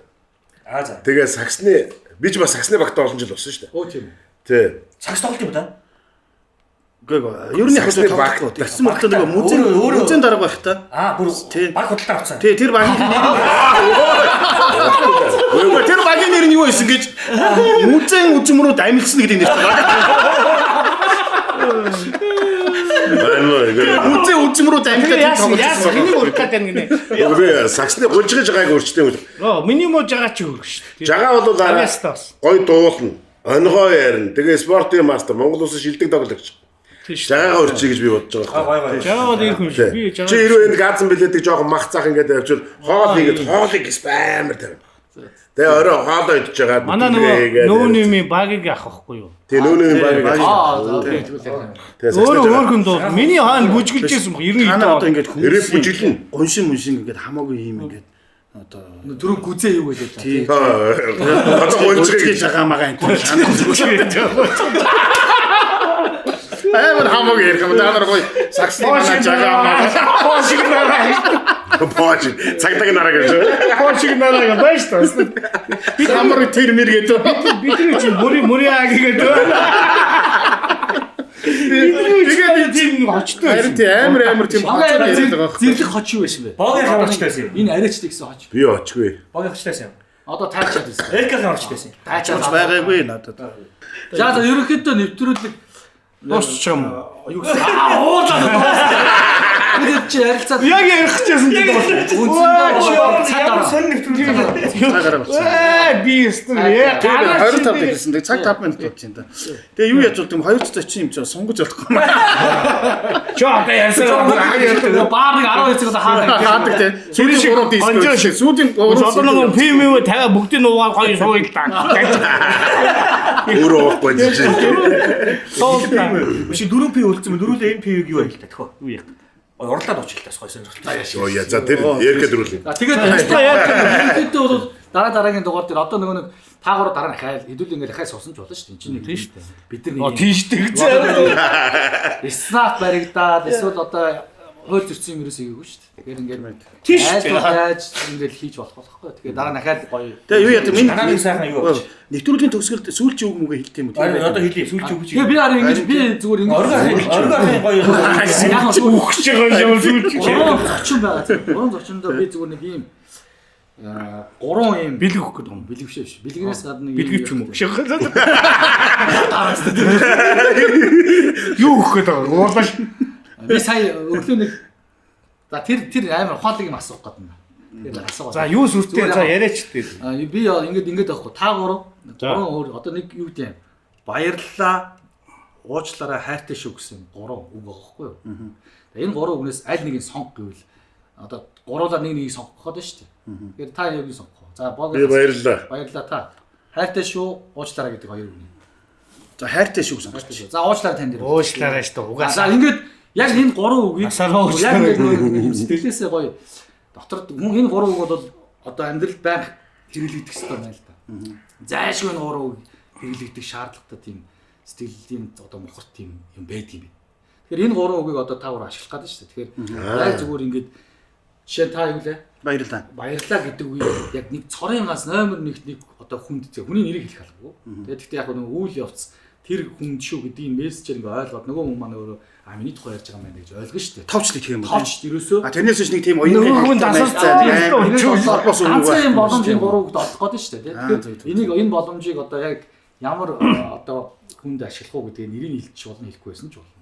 За. Тэгээ саксны би ч бас саксны багтаа олон жил болсон шүү дээ. Оо тийм. Тий. Сакс тоглолт юм да. Гэхдээ ер нь яг Саксны тоглох. баг. Тэгсэн мэт нэг музейн дарга байх та. Бүр баг худалдаа авцсан. Тий, тэр багийн тэр багийн нэр нь юу байсан гэж музейн үзмөрүүд амилсан гэдэг нэр байна. Музейн үзмөрүүд амилсан Яасан энийг урах гэдэг юм гинэ. Би саксны гулжгаж байгааг өрчтэй юм. Миний муу жагаа чи хөрөх шүү. Жагаа бол гой дуулна. Онгоо ярина. Тэгээ спортын мастер Монгол улсын шилдэг тоглогч. Жагаа өрчий гэж би бодож байгаа. Жагаа бол ирэх юм шиг. Би Чи хэрвээ энэ газан билетийг жоохон мах цаах ингээд явуул хоол игээд хоолыг спамер тавь. Тэгээ орой хоолоо идж байгаа. Манай нөөний багийг авах байхгүй юу? Тэгээ нөөний баг. Өөрөө өөрхөн дуу. Миний хаана бүжгэлжсэн баг 90 Ханаа одоо ингээд Эрэг бүжиглэн. гуншин ингээд хамаагүй юм ингээд одоо түрүү гүзээ юу гэж тий. Одоо гулжгаж жагаа магаа энэ амар хамаагүй ярих юм. Та нар гоё саксны манай жагаа магаа Пошиг нараа. Бооч цагтаг нараа гэж. Пошиг нараа байж таа. би хамаагүй тэр мэр гэдэг. Бидний чинь мөри ааги гэдэг. Тэгээд тийм очтой. Харин тий амар тийм хацаа яриад байгаа. зэрлэг хоч юу байсан бэ? Богийн хамаарчтай байсан юм. Энэ арайчтай гэсэн хоч. Би очгүй. Богийн хамаарчтай байсан юм. Одоо таачаад байсан. Элкийн хамаарчтай байсан. Таачаач байгаагүй надад. За ерөнхийдөө нэвтрүүлэг Дуусч юм. юу гэсэн уулаа. чи ярилцаад Яг ярих гэжсэн чинь Ямар сонь Цагаараа болсон. би өстөр яа 25 гэсэн. Тэгээ цаг 5 минут болчихсон да. Тэгээ юу яаж болд юм 200 очин юм чи сунгаж болохгүй. чоо одоо ярьсаа баарыг 12 цаг Хаадаг те. Сүүлийн 3 диск шиг. Сүүлийн одоо нэг пим юу тавиа бүгдийг нуугаад гоё сууя л та. Өөрөө уухгүй чинь. Суултаа. Биш 4 пи үлдсэн мө 4-өө энэ пиг юу байл та тэхөө. Юу яа. Урлаад очихлаас гой сонирхолтой. Оо яа за тэр ярих дөрүл. тэгээд хэд бол дараагийн дугаар дээр одоо нөгөө нэг таагаараа дараа нь хайл хэдүүл ингээд дахиад суусан ч болно шүү дээ. Энд чинь тийм шүү дээ. Бид нар тийштэй гэсэн. снап баригдаад эсвэл одоо хууль зөрчсөн юм ерөөсөө ийггүй шүү дээ. Тэгэхээр ингээд Тийш. яаж ингээд хийж болох болохгүй. Тэгэхээр дараа нь дахиад гоё. Тэгээ юу яа минь Танай сайхан юу болж. нэвтрүүлгийн төгсгөлд сүүлчийн үг мүгэ хэлт юм уу? Одоо хэлье сүүлчээ үгүй. Тэгээ би хараа ингэж би зүгээр ингэж Оргоо гоё. яг нь Үхэж байгаа юм сүүлч. гурван зочин байгаа. Гурван зочиндоо би зүгээр нэг юм гурван юм Бэлэг өгөх гэдэг юм. бэлэг биш. Бэлгнээс гадна нэг Бэлгэвч юм уу? Юу өгөх гэдэг вэ? Уурлаа. би сая өглөө нэг за тэр амар ухаалаг юм асуух гэдэг юм. Тэгээд асуугаа. За юу сүртэй за яриач дээ. Би ингэж байхгүй. Та гурав өөр одоо нэг юу гэдэг юм. Баярлалаа. Уучлаарай хайртай шүү гэсэн гурван үг байгаа байхгүй юу? Энэ гурван үгнээс аль нэгийг сонгох гэвэл одоо гуруулаар нэг нэгийг сонгох гэдэг шүү дээ. Тэгэхээр та юуг сонгох вэ? За Би баярлалаа. Баярлалаа та. Хайртай шүү, уучлаарай гэдэг хоёр үг. За хайртай шүү гэсэн. За уучлаарай тань дээр. Уучлаарай шүү дээ. За Угаасаа. ингээд яг энэ гурван үгийг Насаараа яг уучлаарай. ингээд юм сэтгэлээсээ гоё дотор энэ гурван үг бол одоо амьдрал байнга хэрэглэгдэх хэрэгтэй байна л да. Зайшгүй энэ гурван үг хэрэглэгдэх шаардлагатай тийм сэтгэлийн одоо мухарт тийм юм байдаг юм байна. Тэгэхээр энэ гурван үгийг одоо та бүр ашиглах гэдэг шүү дээ. Тэгэхээр яг зүгээр ингээд жишээ та юу лээ? Баярлалаа. Баярлаа гэдэг үе яг нэг цорынгаас номер 1-ний одоо хүнд зэ хүний нэрийг хэлэх албагүй. Тэгээд гэхдээ яг нэг үйл явц тэр хүнд шүү гэдгийг мессежээр ингээ ойлгоод нөгөө хүн маань өөрөө миний тухай ярьж байгаа юм байна гэж ойлгоно шүү дээ. Товчлог гэх юм уу? Товч ерөөсөө Тэрнээс ч нэг тийм оюуны Нөгөө хүн ганцхан боломжийн гурванд олох гээд шүү дээ. Тэгэхээр энийг энэ боломжийг одоо яг ямар одоо хүнд ашиглах уу гэдгийг нэрийг хэлчих болно хэлэхгүй байсан ч болно.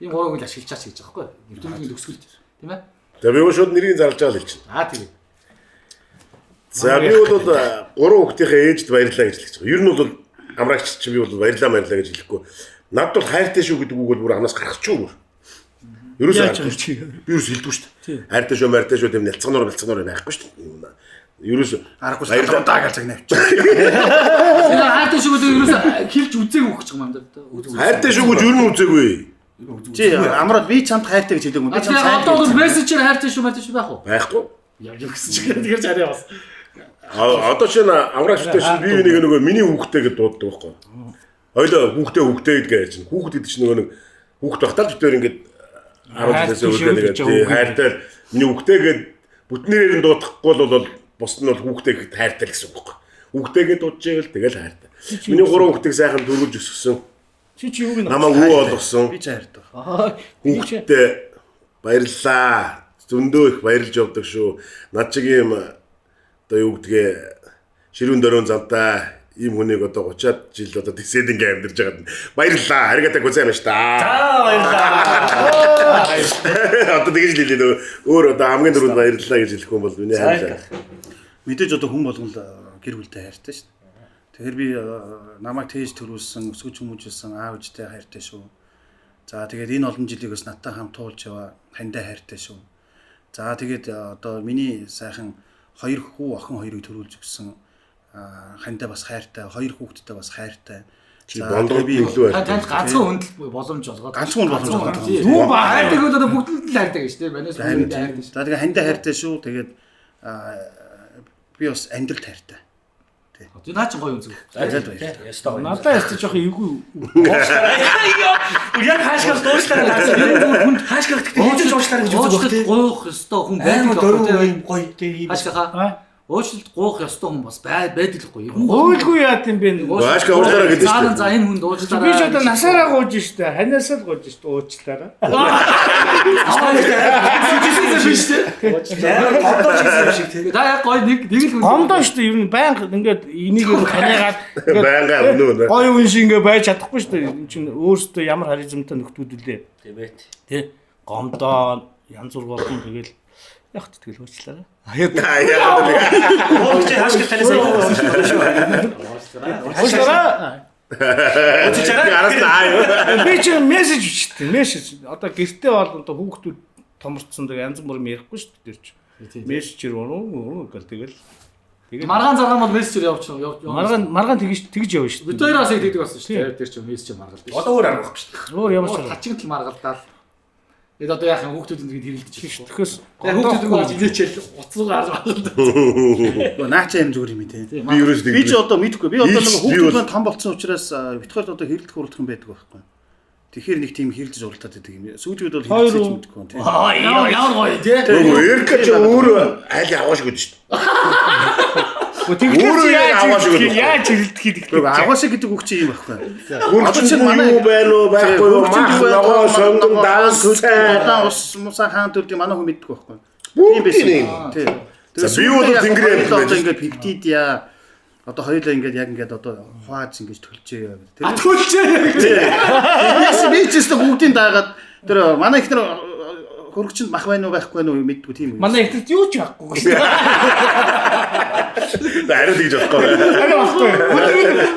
Энэ гурвыг л ашиглачаач гэж байгаа байхгүй. Нэвтрүүлгийн төгсгөлд тийм ээ. За би шууд нэрийг зарлж байгаа л хэлчихэ. Тэгээд За би бол гурван хүүхдийнхээ ээжд баярлалаа гэж хэлж байгаа. Ер нь бол амрагч чинь би бол баярлалаа гэж хэлэхгүй. Над бол хайртай шүү гэдэг үг бол бүр амнаас гарах ч юу. Ерөөсөө би юус хэлдэггүй шүү дээ. Хайртай шүү, мартай шүү гэм нэлцгноор байхгүй шүү дээ. Ерөөсөө аргагүй баярлалаа даа гэж загнав. энэ хайртай шүү гэдэг ерөөсөө хэлж үзээгүй гэж юм даа. хайртай шүү гэж ер нь үзээгүй. Чи амраад би чамд хайртай гэж хэлээгүй. Би чамд Тэгээд одоо бол мессежээр хайртай шүү байх уу? Байхгүй. Яа гэсэн чинь тэгэр царай бас. Одоо чинь амрагчтай чинь би нөгөө миний хүүхдээ гэж дууддаг байхгүй. Хоёлоо хүүхдээ гэдгээ чинь хүүхд гэдэг чинь нөгөө нэг хүүхд багтаа битээр ингээд 10-аас өөдөө тэгээд хайртай миний хүүхдээ гээд бүтнээр нь дуудахгүй бол бус нь бол хүүхдээ гэхэд хайртай л гэсэн үг байхгүй. Хүүхдээгээ дуудж ивэл тэгэл хайртай. Миний гурван хүүхдийг сайхан дөрвөлж өсгсөн. Чи юу гэнэ? Намайг үү болгосон. би ч хайртай. Хүүхдээ баярлаа. Зөндөө их баярлж явдаг шүү. Над чиг юм одоо юу гэдгээ ширүүн дөрөв завтай ийм хүнийг одоо 30-аад жил одоо тэсэд ингээ амьдарч байгаад баярлаа. Харигатаг үзэн маш та. За баярлалаа. Одоо тэгж хэлээ нөө өөр одоо хамгийн дөрөнд баярлалаа гэж хэлэх юм бол миний хайрлаа. Мэдээж одоо хүн болгол гэр бүлтэй хайртай шүү дээ. Тэгэхээр би намайг тээж төрүүлсэн, өсгөж хүмүүжүүлсэн аав ээжтэй хайртай шүү. За тэгээд энэ олон жилийг бас надтай хамт туулж яваа хандаа хайртай шүү. За тэгээд одоо миний сайхан хоёр хүү охин хоёрыг төрүүлж өгсөн хандаа бас хайртай, хоёр хүүхэдтэй бас хайртай. За бондгоо би илүү Танд ганцхан хүндэл боломж олгоод. Ганцхан боломж. Юу ба хайртай бол одоо бүгд л хайртай гэж тийм банаас бүгд хайртай. За тэгээд хандаа хайртай шүү. Тэгээд би бас амьдралд хайртай. Тэр наа чи гоё үнсэг. Надаа ястаа жоох эвгүй. Яг хаашгаас дуушлаа гэсэн. Хүнд хаашгаас гэхдээ хийж уушлаа гэж үздэг байх тийм. Гоох ёстой хүн байдаг Дөрөв тийм. гоё тийм. Хаашгаа. Уучлалт гоох ёстой хүн бас байдаг л гоё. Ойлгүй яат юм бэ? Хаашгаа уучлаарай гэдэг шүү дээ. За энэ хүнд уучлаарай. Би ч одоо насаараа гууж штэ. Ханиасаа л гууж штэ уучлаарай. Да яг гоё нэг л хүн. Гомдоо штэ ер нь байнга ингээд энийг таниагаад Байнга өнөө. гоё хүн шиг ингээд байж чадахгүй штэ. Энэ чинь өөрөөсөө ямар харизмтай нөхдүүд үлээ. Тийм ээ. Тэ? Гомдоо янз бүр болон тэгэл яг ч тэгэл уучлаарай. Яагаад вэ? Оо чи хаашгүй таны сайн болсон шүү. Уучлаарай. Араас нь аа. Би чи мессеж бичтээ. Мессеж. Одоо гэртээ бол одоо хүүхдүүд томорцсон дээр янз бүр ярихгүй шүү дээ. Тэр чи. Мессежээр өнөө гэл тэгэл. Маргаан заргаан бол мессежээр явуулчих. Маргаан тэгж явна шүү Бид дээ. хоёроос яг тэгдэг болсон шүү дээ. Тэр чинь мессеж маргалдаг. Одоо өөр арга байхгүй шүү. Өөр ямар ч Хачигт л маргалдаад. Тэгээд одоо яах юм хүүхдүүд ингэж хэрэлдэж шүү. Тэгэхээс яг хүүхдүүд ингэж илээчээл уцлуугаар маргалдаад. Наачаа юм зүгээр юм тий. Би ерөөс Би ч одоо мэдэхгүй. Би одоо нэг би хүүхдүүд бол- маань том болцсон учраас битгаар одоо хэрэлдэх уралдах юм байдаг байхгүй. Тэгэхээр нэг тийм хэрэлдэж уралдаад байдаг юм. Сүүлийн үед бол Хоёр хэрэлдэж уу? мэдэхгүй тий. Ямар гоё тий. Эрка ч өөрөө аль авааш гэдэг шүү дээ. тэгэхээр аваад өгöd. яаж хэлдэг Гэхдээ агаас гэдэг үг чинь юм байхгүй. Хурц чинь манай юу байна уу байхгүй юу? Мах ногоо сонгон данс одоо ус мусаа хаан төрдгийг манай хүн мэддэг байхгүй. тийм байсан. Тий. За, би бол тэнгэр ярьдаг одоо байж. ингээд пептидиа одоо хоёулаа ингээд яг ингээд одоо хувааж ингэж төлжээ. Тэр би ч гэсэн бүгдийн даагаад тэр манай ихнэр хөрөгчөнд мах байна уу байхгүй байна уу мэддгүй тийм үү. манай ихтэй юу ч байхгүй шүү. Арай тэгж болохгүй.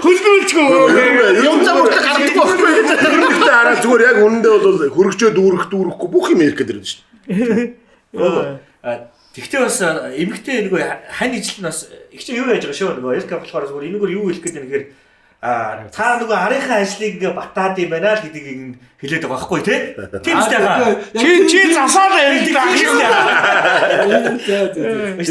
Хөлбөлчгөө. юм зам урт гардаг байхгүй. Тэрнийхээ араа зүгээр яг үнэндээ бол хөргөчөө дүүрэхгүй бүх юм ярих гэдэг шүү дээ. Тэгтээ бас эмгтэй нөгөө хань ижил нь бас ихтэй юу яаж байгаа шүү нөгөө эрх болохоор зүгээр энэгээр юу хэлэх гээд байна гэхээр та нөгөө харийнхаа ажлыг ингээ батаад юм байна л гэдгийг хэлээд байгаа байхгүй тий? Тийм ч тагаа. Чи засаад байл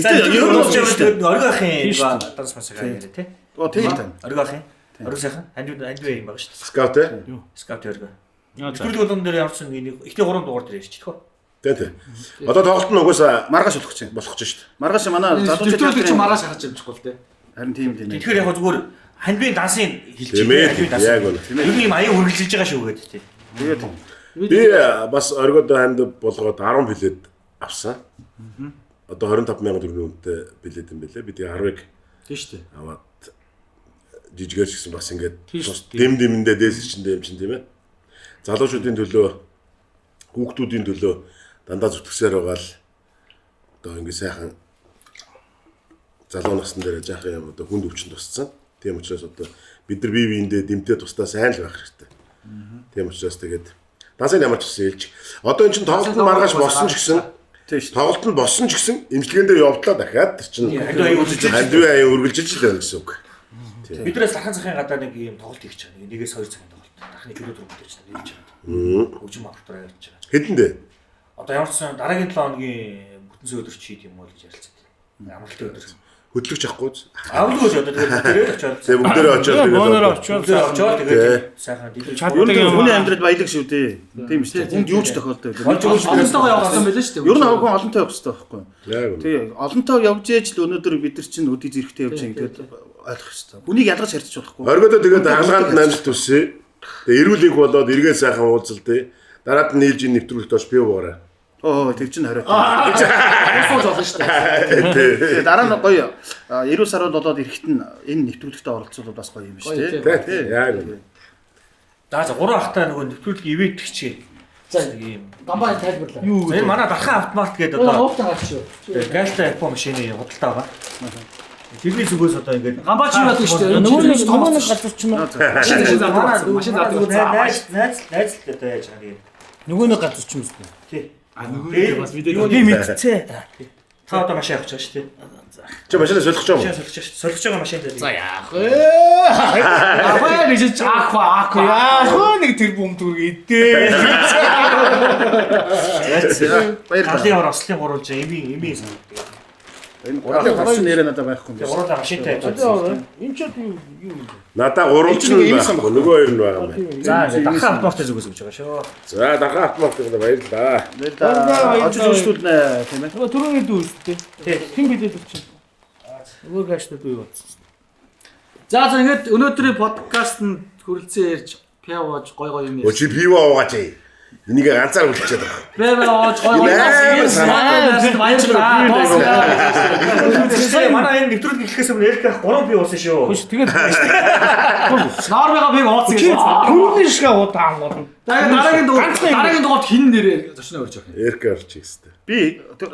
та. Юу нөгөө оргиохын данс масага яриа тий? Оо тийм тань. Оргиохын. Орги сайхан ханд юм байгаа шүү дээ. Скаут ээ. Скаут орги. Түрүү болон дээр явсан нэг ихтэй 3 дугаар дээр ярьчих тхөө. Тэ. Одоо тоглолт нь угаасаа Маргааш болох чинь. болох ч шүү дээ. Маргааш манай Залуучууд залуучууд чинь маргааш харж амжихгүй л тий. харин тийм тийм. Тэгэхээр яг зүгээр хандбийн дансын хэлж Тийм ээ, яг үнэ. Юу юм аяа үргэлжилж байгаа шүү гэдэг тий. Тэгээд Би бас оргод ханд болгоод 10 билет авсан. Одоо 25,000 төгрөгийн үнэтэй билет юм бэлээ. Би тэгээ 10-ыг Тийм шүү дээ. аваад жижигэр гэсэн бас ингээд Тийм тус шүү дээ. дэм дээс чинь юм чинь тийм ээ. Залуучуудын төлөө, хүүхдүүдийн төлөө дандаа зүтгэсээр байгаа л одоо ингээд сайхан залуу насны дээр жаах юм одоо хүнд өвчин тусцсан. Тийм учраас одоо бид нар бие биендээ дэмтээ тусдаа сайн л байх хэрэгтэй. Тийм учраас тэгээд дансын ямар ч гэсэн хэлж. Одоо эн чинь тоглолт нь маргааш болсон ч гэсэн тийм шүү. тоглолт нь болсон ч гэсэн эмчилгээнд дээр явдлаа дахиад тэр чинь хандвын аяа үргэлжилж л байна гэсэн үг. Биднээс дахин захын гадаа нэг юм тоглолт хийж байгаа. Нэгээс 2 цагийн тоглолт. Дахны чөлөө дөрөв гэж хийж байгаа. Хөгжим авахтар ярьж байгаа. Хэдэндээ Одоо ямар ч сан дараагийн 7 хоногийн бүтэнсэ өдөр чийд юм уу гэж ярилцсан. Амралтын өдөр. хөдлөгч авахгүй ч. Авгүй л одоо тэгээд очоод. Тэгээ бүгдээрээ очоод Бөөнөр тэгээд очоод тэгээд сайхан дэлгэж Ер нь хүний амьдрал баялаг шүү дээ. Тийм шүү дээ. Хүнд юу ч тохиолддог. Олонтойгоо явуулсан байлаа шүү дээ. Ер нь хүн олонтой явах хэрэгтэй байхгүй юу? яг үнэ. Тий, олонтой явж ээж л өнөөдөр бид нар чинь өдий зэрэгтэй явж байгаа гэдэг ойлгох хэрэгтэй. Хүнийг ялгаж харьцаж болохгүй. Оргодоо тэгээд хаалгаанд амжилт хүсье. Тэгээ эрүүл их болоод эргээ сайхан уулзалт. Дараад нь нийлж нэвтрүүлэгт оч бий угаарай. Оо, тэр чинь хариу. Сууж болно шүү дээ. Тэгээ дараа нь гоё 90 сард болоод ирэхэд нь энэ нэвтрүүлэгтээ оролцуулаад бас гоё юм шүү дээ. Тий. Яг үнэ. За 3 ахтай нөгөө нэвтрүүлэг ивент гिचээ. За ийм гамбай тайлбарлаа. юу энэ манай дархан автомат гэдэг одоо Хоолтой гарч юу. Галта Apple машины худалдаа байгаа. Тэрний зүгээс одоо ингээд Гамбай чи яадаг шүү дээ. нөгөө нэг газар чинь машин зардаг. Машин зардаг. найз л одоо яаж байгаа юм. нөгөө нэг газар чинь үстэй. Тий. Нөгөө бас Юу Би мэдцээ. Та одоо машин авах гэж шүү дээ. Чи машинаа солих гэж Машин солих байгаа машин дээр. За яах вэ? Аваа гэж аах. Яах нэг тэр бөмбөрг идээ. Баярлалаа. Галын ор ослын гурвалж эми сан. Энэ гурван гарсан нэрээ надад байхгүй юм Тэгээ байна. гурван машинтай явж. Энд ч юу юм. Надаа гурвалж нь байхгүй. Нөгөө хоёр нь байгаа юм байна. За ингээд дархан автоматтай зүгээс өгч байгаа шүү. За дархан автомат гэдэг баярлаа. Баярлалаа. Очиж үйлчлүүлнэ тийм ээ. Нөгөө түрүүний дүү үстэй. Тий. Хэн билээд чинь. Өөр гаштай дүү бодсон. За ингээд өнөөдрийн подкаст нь хүрэлцэн ярьж пяваж гой юм Өө ярьж. чи пиво уугаач. Энийг ганцаар үлчээд байгаа. Пяваж гой Тэгээ манай энэ нэвтрүүлэг эхлэхээс өмнө Эрка 3 бие уусан шүү. Хөөш тэгээд Норвега биг ууцсан гэж. түрүүний шиг удаан болно. Дараагийн дугаард хин нэрээ зочноо өрж явах юм. Эркэ орчих хэвээр. Би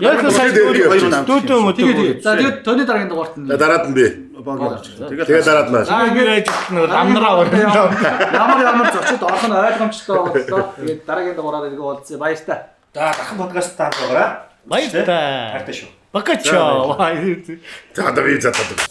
Яг сайн дүүдөө мөдөө. Тэгээд за тэгээд тооны дараагийн дугаарт нь Дараад нь би. боог орчих. Тэгээ дараад наа. За ингэж нэг амнараа өрнөлөө. ямар зочид орох нь ойлгомжтой боллоо. Тэгээд дараагийн дугаараар иргэ уулзъя. Баярлалаа. За дахин подкаст тааргаа. Баярлалаа. Хайртай шүү. Бакачаа. За одоо би задаад.